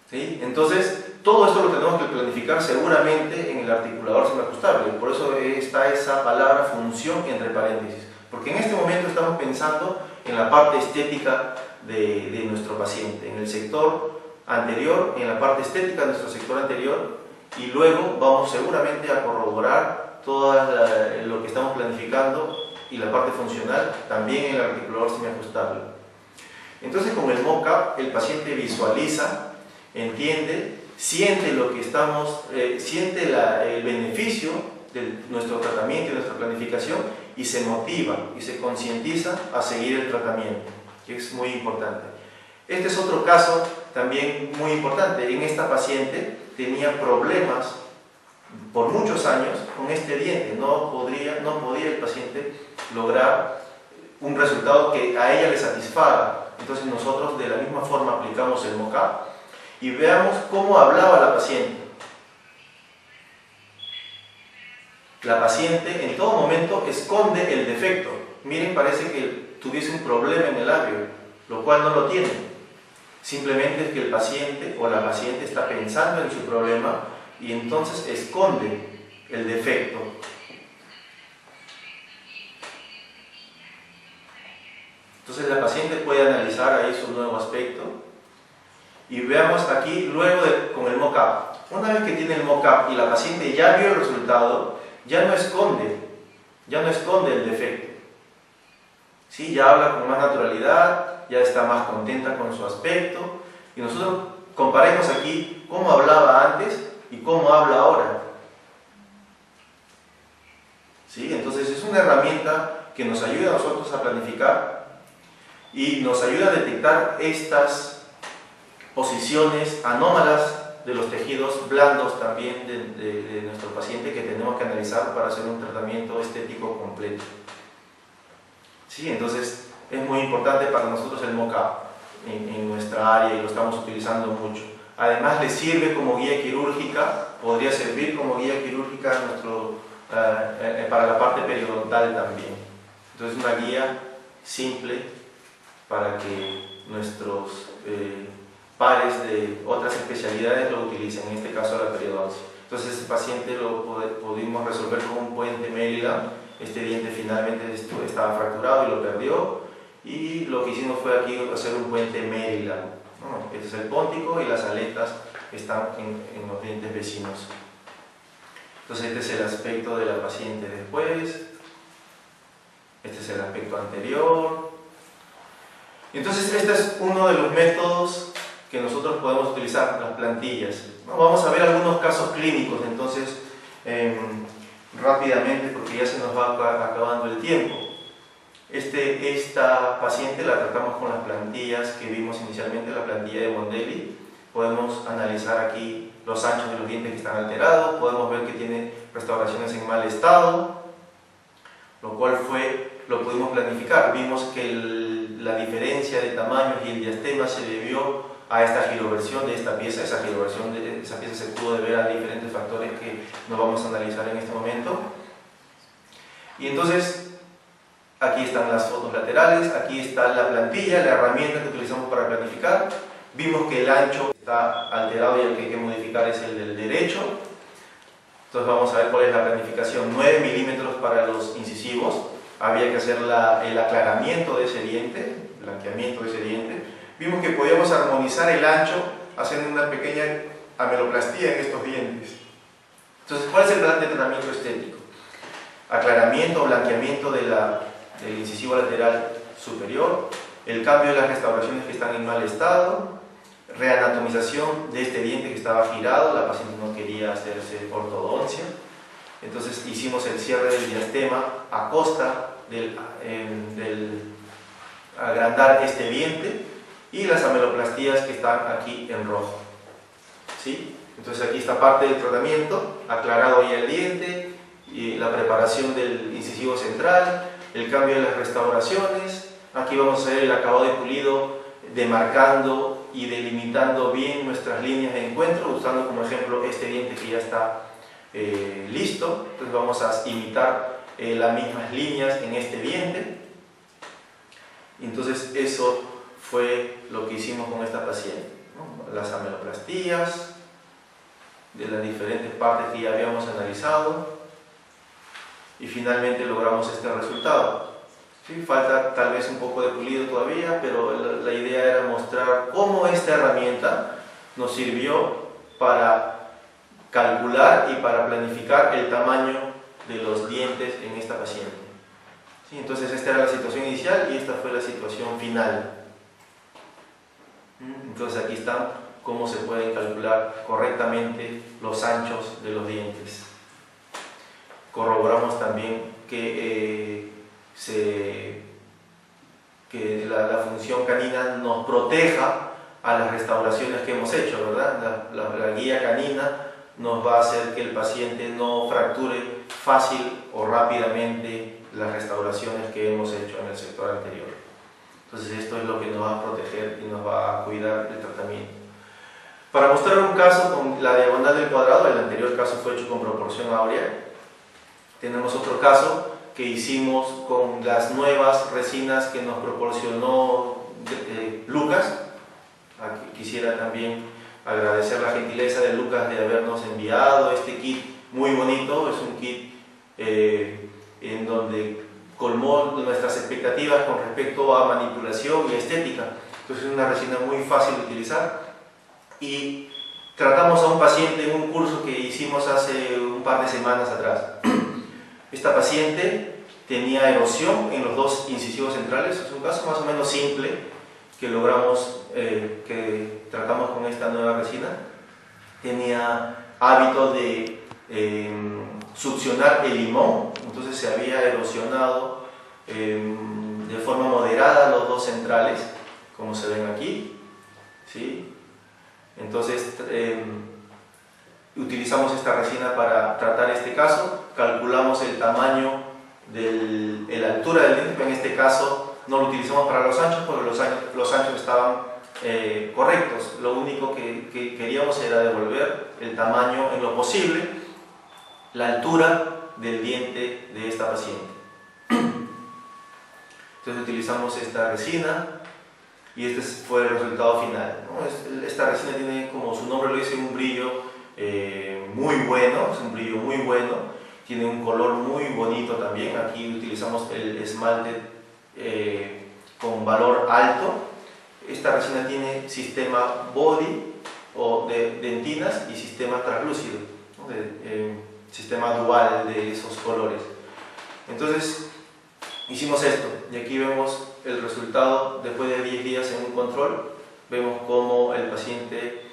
¿Sí? Entonces todo esto lo tenemos que planificar seguramente en el articulador semiajustable, por eso está esa palabra función entre paréntesis, porque en este momento estamos pensando en la parte estética de nuestro paciente, en el sector anterior, en la parte estética de nuestro sector anterior, y luego vamos seguramente a corroborar todo lo que estamos planificando y la parte funcional también en el articulador semiajustable. Entonces con el mock-up el paciente visualiza, entiende, siente lo que siente el beneficio de nuestro tratamiento y nuestra planificación, y se motiva y se concientiza a seguir el tratamiento, que es muy importante. Este es otro caso también muy importante. En esta paciente tenía problemas por muchos años con este diente, no podía el paciente lograr un resultado que a ella le satisfaga. Entonces nosotros de la misma forma aplicamos el mock-up y veamos cómo hablaba la paciente. La paciente en todo momento esconde el defecto. Miren, parece que tuviese un problema en el labio, lo cual no lo tiene. Simplemente es que el paciente o la paciente está pensando en su problema y entonces esconde el defecto. Entonces la paciente puede analizar ahí su nuevo aspecto y veamos aquí luego con el mock-up. Una vez que tiene el mock-up y la paciente ya vio el resultado, ya no esconde el defecto. ¿Sí? Ya habla con más naturalidad, ya está más contenta con su aspecto, y nosotros comparemos aquí cómo hablaba antes y cómo habla ahora. ¿sí? Entonces es una herramienta que nos ayuda a nosotros a planificar y nos ayuda a detectar estas posiciones anómalas de los tejidos blandos también de nuestro paciente, que tenemos que analizar para hacer un tratamiento estético completo. ¿Sí? Entonces es muy importante para nosotros el mock-up en nuestra área y lo estamos utilizando mucho. Además le sirve como guía quirúrgica, podría servir como guía quirúrgica para la parte periodontal también. Entonces una guía simple para que nuestros pares de otras especialidades lo utilicen, en este caso la periodoncia. Entonces este paciente lo pudimos resolver con un puente Maryland. Este diente finalmente estaba fracturado y lo perdió, y lo que hicimos fue aquí hacer un puente Maryland, ¿no? Este es el póntico y las aletas están en los dientes vecinos. Entonces este es el aspecto de la paciente después, este es el aspecto anterior. Entonces este es uno de los métodos que nosotros podemos utilizar, las plantillas, ¿no? Vamos a ver algunos casos clínicos, entonces rápidamente, porque ya se nos va acabando el tiempo. Esta paciente la tratamos con las plantillas que vimos inicialmente, la plantilla de Mondelli. Podemos analizar aquí los anchos de los dientes que están alterados, podemos ver que tiene restauraciones en mal estado, lo cual lo pudimos planificar. Vimos que la diferencia de tamaños y el diastema se debió a esta giroversión de esta pieza. Esa pieza se pudo deber a diferentes factores que no vamos a analizar en este momento. Y entonces aquí están las fotos laterales, aquí está la plantilla, la herramienta que utilizamos para planificar. Vimos que el ancho está alterado y el que hay que modificar es el del derecho. Entonces vamos a ver cuál es la planificación. 9 milímetros para los incisivos. Había que hacer el aclaramiento de ese diente, blanqueamiento de ese diente. Vimos que podíamos armonizar el ancho haciendo una pequeña ameloplastía en estos dientes. Entonces, ¿cuál es el plan de tratamiento estético? Aclaramiento o blanqueamiento del incisivo lateral superior, el cambio de las restauraciones que están en mal estado, reanatomización de este diente que estaba girado, la paciente no quería hacerse ortodoncia, entonces hicimos el cierre del diastema a costa del agrandar este diente, y las ameloplastías que están aquí en rojo. ¿Sí? Entonces aquí está parte del tratamiento, aclarado ya el diente, y la preparación del incisivo central, el cambio de las restauraciones. Aquí vamos a ver el acabado de pulido, demarcando y delimitando bien nuestras líneas de encuentro, usando como ejemplo este diente que ya está listo. Entonces vamos a imitar las mismas líneas en este diente. Entonces eso fue lo que hicimos con esta paciente, ¿no? Las ameloplastías de las diferentes partes que ya habíamos analizado, y finalmente logramos este resultado. ¿Sí? Falta tal vez un poco de pulido todavía, pero la idea era mostrar cómo esta herramienta nos sirvió para calcular y para planificar el tamaño de los dientes en esta paciente. ¿Sí? Entonces esta era la situación inicial y esta fue la situación final. Entonces aquí están cómo se pueden calcular correctamente los anchos de los dientes. Corroboramos también que la función canina nos proteja a las restauraciones que hemos hecho, ¿verdad? La guía canina nos va a hacer que el paciente no fracture fácil o rápidamente las restauraciones que hemos hecho en el sector anterior. Entonces esto es lo que nos va a proteger y nos va a cuidar del tratamiento. Para mostrar un caso con la diagonal del cuadrado, el anterior caso fue hecho con proporción áurea. Tenemos otro caso que hicimos con las nuevas resinas que nos proporcionó Lucas. Aquí quisiera también agradecer la gentileza de Lucas de habernos enviado este kit muy bonito. Es un kit en donde colmó nuestras expectativas con respecto a manipulación y estética. Entonces es una resina muy fácil de utilizar, y tratamos a un paciente en un curso que hicimos hace un par de semanas atrás. Esta paciente tenía erosión en los dos incisivos centrales. Es un caso más o menos simple que logramos, que tratamos con esta nueva resina. Tenía hábito de succionar el limón, entonces se había erosionado de forma moderada los dos centrales, como se ven aquí, ¿sí? Entonces utilizamos esta resina para tratar este caso, calculamos el tamaño la altura del diente, pero en este caso no lo utilizamos para los anchos porque los anchos estaban correctos. Lo único que queríamos era devolver el tamaño en lo posible, la altura del diente de esta paciente. Entonces utilizamos esta resina y este fue el resultado final, ¿no? Esta resina tiene, como su nombre lo dice, un brillo muy bueno, es un brillo muy bueno, tiene un color muy bonito también. Aquí utilizamos el esmalte con valor alto. Esta resina tiene sistema body o de dentinas y sistema translúcido, ¿no? Sistema dual de esos colores. Entonces hicimos esto y aquí vemos el resultado después de 10 días en un control. Vemos cómo el paciente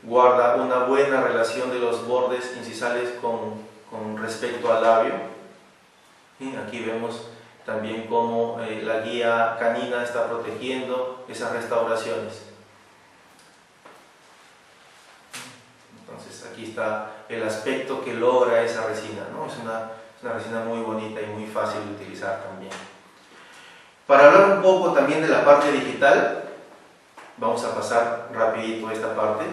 guarda una buena relación de los bordes incisales con respecto al labio. Y aquí vemos también cómo la guía canina está protegiendo esas restauraciones. Entonces aquí está el aspecto que logra esa resina, ¿no? Es una resina muy bonita y muy fácil de utilizar también. Para hablar un poco también de la parte digital, vamos a pasar rapidito esta parte.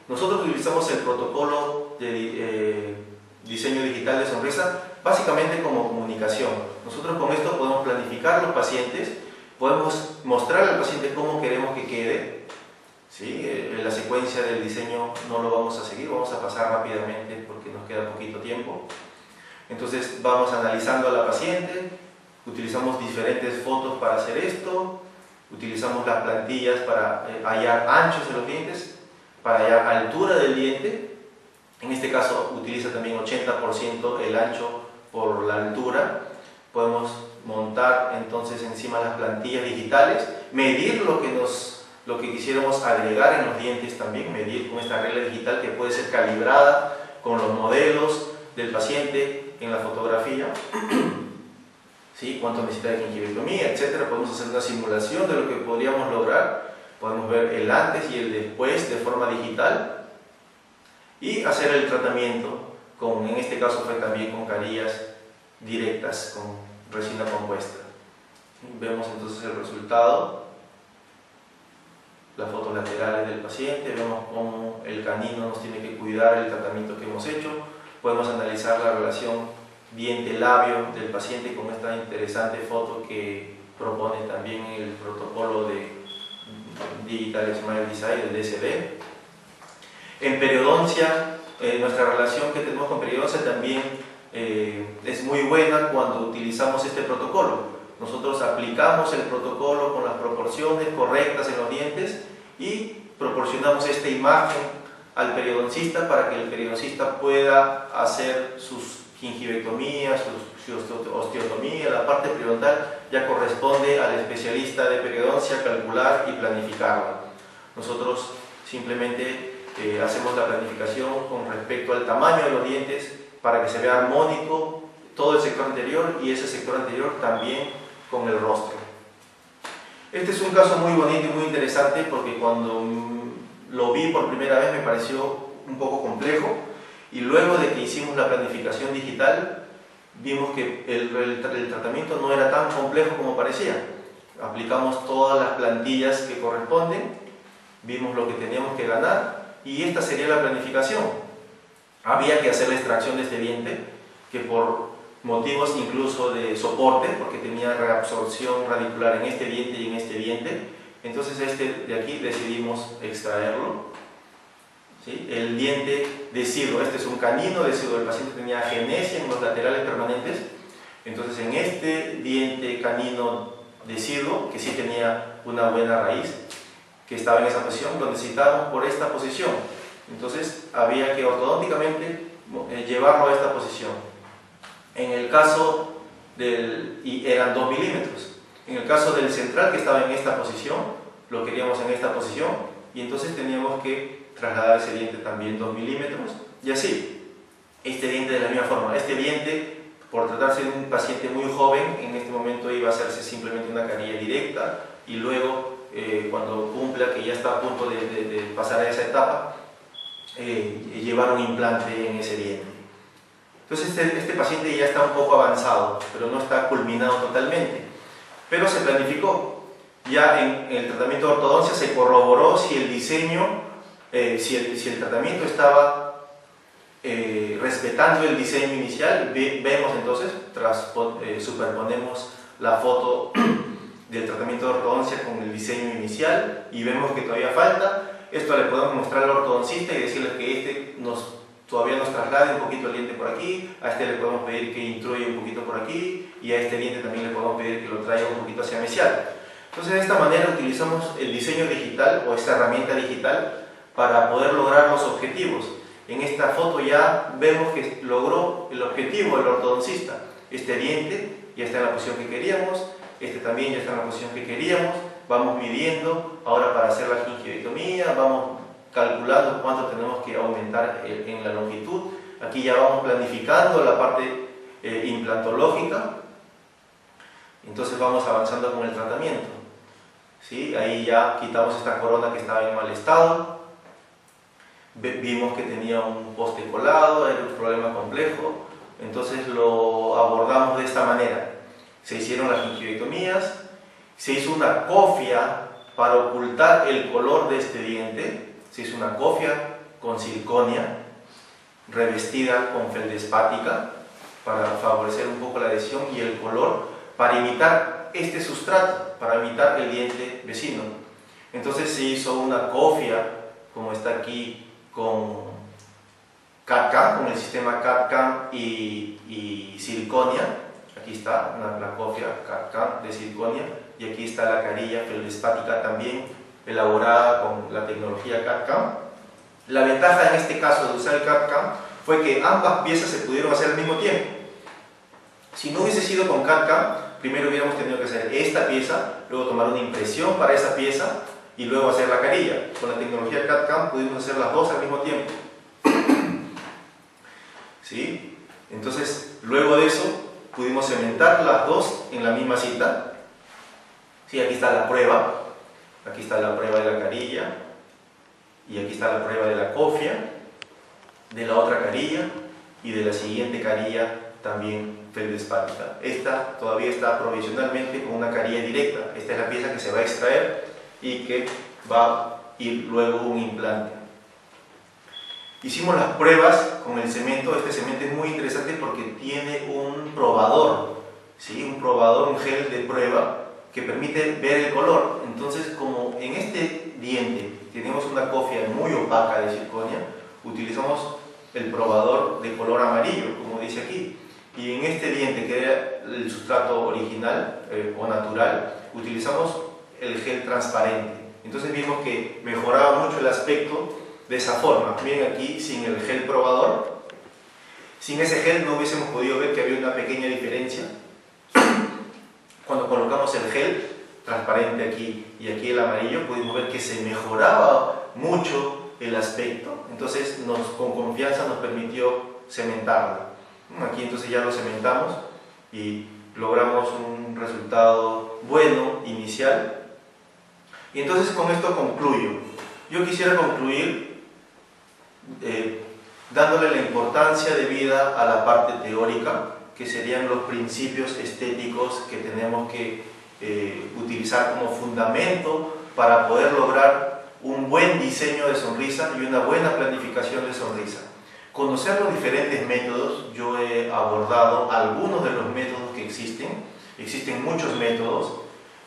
Nosotros utilizamos el protocolo de diseño digital de sonrisa básicamente como comunicación. Nosotros con esto podemos planificar los pacientes, podemos mostrar al paciente cómo queremos que quede, ¿sí? La secuencia del diseño no lo vamos a seguir, vamos a pasar rápidamente porque nos queda poquito tiempo. Entonces vamos analizando a la paciente, utilizamos diferentes fotos para hacer esto, utilizamos las plantillas para hallar anchos de los dientes, para hallar altura del diente. En este caso utiliza también 80% el ancho por la altura. Podemos montar entonces encima las plantillas digitales, medir lo que quisiéramos agregar en los dientes también, medir con esta regla digital que puede ser calibrada con los modelos del paciente en la fotografía, ¿sí? Cuánto necesita de gingivectomía, etcétera. Podemos hacer una simulación de lo que podríamos lograr, podemos ver el antes y el después de forma digital y hacer el tratamiento en este caso fue también con carillas directas con resina compuesta. Vemos entonces el resultado, las fotos laterales del paciente, vemos cómo el canino nos tiene que cuidar el tratamiento que hemos hecho. Podemos analizar la relación diente-labio del paciente con esta interesante foto que propone también el protocolo de Digital Smile Design, el DSD. En periodoncia, nuestra relación que tenemos con periodoncia también es muy buena cuando utilizamos este protocolo. Nosotros aplicamos el protocolo con las proporciones correctas en los dientes y proporcionamos esta imagen al periodoncista para que el periodoncista pueda hacer sus gingivectomías, su osteotomía. La parte periodontal ya corresponde al especialista de periodoncia calcular y planificarla. Nosotros simplemente hacemos la planificación con respecto al tamaño de los dientes para que se vea armónico todo el sector anterior y ese sector anterior también con el rostro. Este es un caso muy bonito y muy interesante porque cuando lo vi por primera vez me pareció un poco complejo y luego de que hicimos la planificación digital vimos que el tratamiento no era tan complejo como parecía. Aplicamos todas las plantillas que corresponden, vimos lo que teníamos que ganar y esta sería la planificación. Había que hacer la extracción de este diente que por motivos incluso de soporte, porque tenía reabsorción radicular en este diente y en este diente, entonces este de aquí decidimos extraerlo, ¿sí? El diente deciduo, este es un canino deciduo, el paciente tenía agenesia en los laterales permanentes, entonces en este diente canino deciduo, que sí tenía una buena raíz, que estaba en esa posición, lo necesitábamos por esta posición, entonces había que ortodónticamente llevarlo a esta posición. En el caso y eran 2 milímetros, en el caso del central que estaba en esta posición, lo queríamos en esta posición y entonces teníamos que trasladar ese diente también 2 milímetros y así. este diente de la misma forma. Este diente, por tratarse de un paciente muy joven, en este momento iba a hacerse simplemente una carilla directa y luego, cuando cumpla, que ya está a punto de pasar a esa etapa, llevar un implante en ese diente. Entonces este paciente ya está un poco avanzado, pero no está culminado totalmente. Pero se planificó. Ya en el tratamiento de ortodoncia se corroboró si el diseño, si el tratamiento estaba respetando el diseño inicial. Vemos entonces, superponemos la foto del tratamiento de ortodoncia con el diseño inicial y vemos que todavía falta. Esto le podemos mostrar al ortodoncista y decirle que todavía nos traslade un poquito el diente por aquí, a este le podemos pedir que intruya un poquito por aquí y a este diente también le podemos pedir que lo traiga un poquito hacia mesial. Entonces de esta manera utilizamos el diseño digital o esta herramienta digital para poder lograr los objetivos. En esta foto ya vemos que logró el objetivo del ortodoncista. Este diente ya está en la posición que queríamos, este también ya está en la posición que queríamos. Vamos midiendo ahora para hacer la gingivectomía, vamos calculando cuánto tenemos que aumentar en la longitud. Aquí ya vamos planificando la parte implantológica. Entonces vamos avanzando con el tratamiento. ¿Sí? Ahí ya quitamos esta corona que estaba en mal estado. Vimos que tenía un poste colado, era un problema complejo. Entonces lo abordamos de esta manera. Se hicieron las gingivectomías. Se hizo una cofia para ocultar el color de este diente. Se hizo una cofia con circonia revestida con feldespática para favorecer un poco la adhesión y el color, para imitar este sustrato, para imitar el diente vecino. Entonces se hizo una cofia, como está aquí, con CAD/CAM, con el sistema CAD/CAM y circonia. Aquí está la cofia CAD/CAM de circonia. Y aquí está la carilla feldespática también elaborada con la tecnología CAD/CAM. La ventaja en este caso de usar el CAD/CAM fue que ambas piezas se pudieron hacer al mismo tiempo. Si no hubiese sido con CAD/CAM, primero hubiéramos tenido que hacer esta pieza, luego tomar una impresión para esa pieza y luego hacer la carilla. Con la tecnología CAD/CAM pudimos hacer las dos al mismo tiempo. ¿Sí? Entonces, luego de eso, pudimos cementar las dos en la misma cinta. Sí, aquí está la prueba de la carilla y aquí está la prueba de la cofia, de la otra carilla y de la siguiente carilla también feldespática. Esta todavía está provisionalmente con una carilla directa. Esta es la pieza que se va a extraer y que va a ir luego un implante. Hicimos las pruebas con el cemento. Este cemento es muy interesante porque tiene un probador, ¿sí? Un probador, un gel de prueba que permite ver el color. Entonces, como en este diente tenemos una cofia muy opaca de circonia, utilizamos el probador de color amarillo, como dice aquí. Y en este diente, que era el sustrato original o natural, utilizamos el gel transparente. Entonces vimos que mejoraba mucho el aspecto de esa forma. Miren aquí, sin el gel probador, sin ese gel no hubiésemos podido ver que había una pequeña diferencia. Cuando colocamos el gel transparente aquí y aquí el amarillo, pudimos ver que se mejoraba mucho el aspecto. Entonces con confianza nos permitió cementarlo. Aquí entonces ya lo cementamos y logramos un resultado bueno, inicial. Y entonces con esto concluyo. Yo quisiera concluir dándole la importancia debida a la parte teórica, que serían los principios estéticos que tenemos que utilizar como fundamento para poder lograr un buen diseño de sonrisa y una buena planificación de sonrisa. Conocer los diferentes métodos. Yo he abordado algunos de los métodos que existen muchos métodos,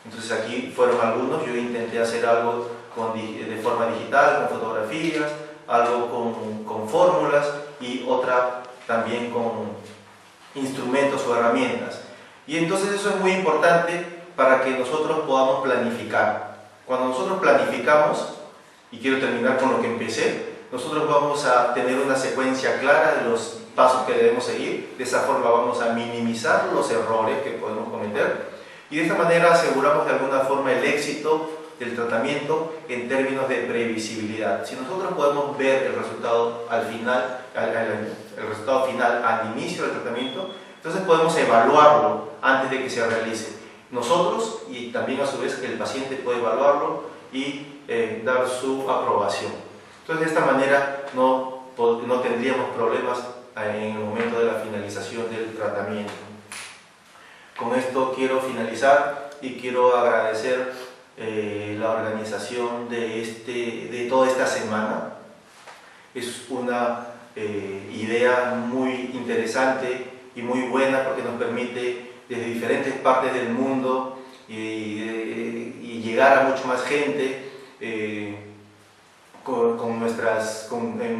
entonces aquí fueron algunos. Yo intenté hacer algo de forma digital, con fotografías, algo con fórmulas y otra también con instrumentos o herramientas. Y entonces eso es muy importante para que nosotros podamos planificar. Cuando nosotros planificamos, y quiero terminar con lo que empecé, nosotros vamos a tener una secuencia clara de los pasos que debemos seguir. De esa forma vamos a minimizar los errores que podemos cometer Y de esta manera aseguramos de alguna forma el éxito del tratamiento en términos de previsibilidad. Si nosotros podemos ver el resultado al final, el resultado final al inicio del tratamiento, entonces podemos evaluarlo antes de que se realice. Nosotros y también a su vez el paciente puede evaluarlo y dar su aprobación. Entonces de esta manera no tendríamos problemas en el momento de la finalización del tratamiento. Con esto quiero finalizar y quiero agradecer la organización de toda esta semana. Es una idea muy interesante y muy buena porque nos permite desde diferentes partes del mundo y llegar a mucho más gente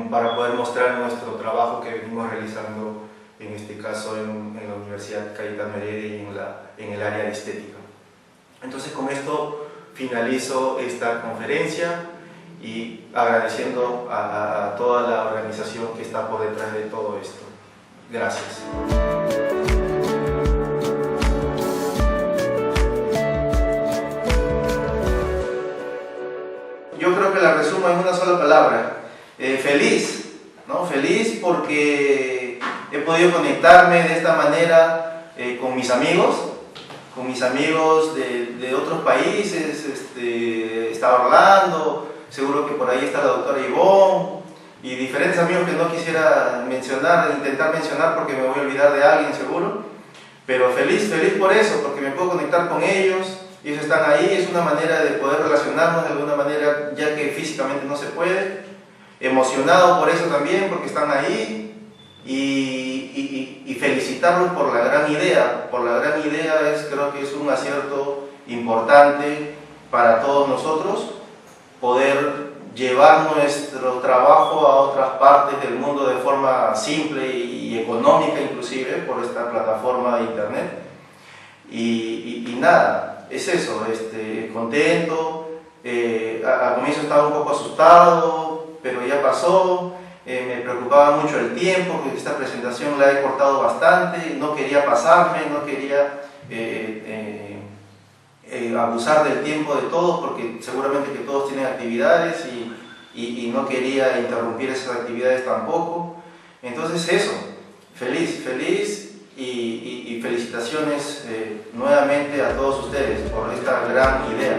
para poder mostrar nuestro trabajo que venimos realizando, en este caso en la Universidad Cayetano Heredia y en el área de estética. Entonces con esto finalizo esta conferencia y agradeciendo a toda la organización que está por detrás de todo esto. Gracias. Yo creo que la resumo en una sola palabra. Feliz, ¿no? Feliz porque he podido conectarme de esta manera con mis amigos de otros países. Está Orlando, seguro que por ahí está la doctora Ivonne y diferentes amigos que no quisiera intentar mencionar porque me voy a olvidar de alguien seguro, pero feliz por eso, porque me puedo conectar con ellos. Ellos están ahí, es una manera de poder relacionarnos de alguna manera, ya que físicamente no se puede. Emocionado por eso también, porque están ahí. Y felicitarlos por la gran idea. Creo que es un acierto importante para todos nosotros, poder llevar nuestro trabajo a otras partes del mundo de forma simple y económica, inclusive, por esta plataforma de internet. Y nada, es eso, contento. Al comienzo estaba un poco asustado, pero ya pasó. Me preocupaba mucho el tiempo, porque esta presentación la he cortado bastante, no quería pasarme, no quería abusar del tiempo de todos, porque seguramente que todos tienen actividades y no quería interrumpir esas actividades tampoco. Entonces eso, feliz y felicitaciones nuevamente a todos ustedes por esta gran idea.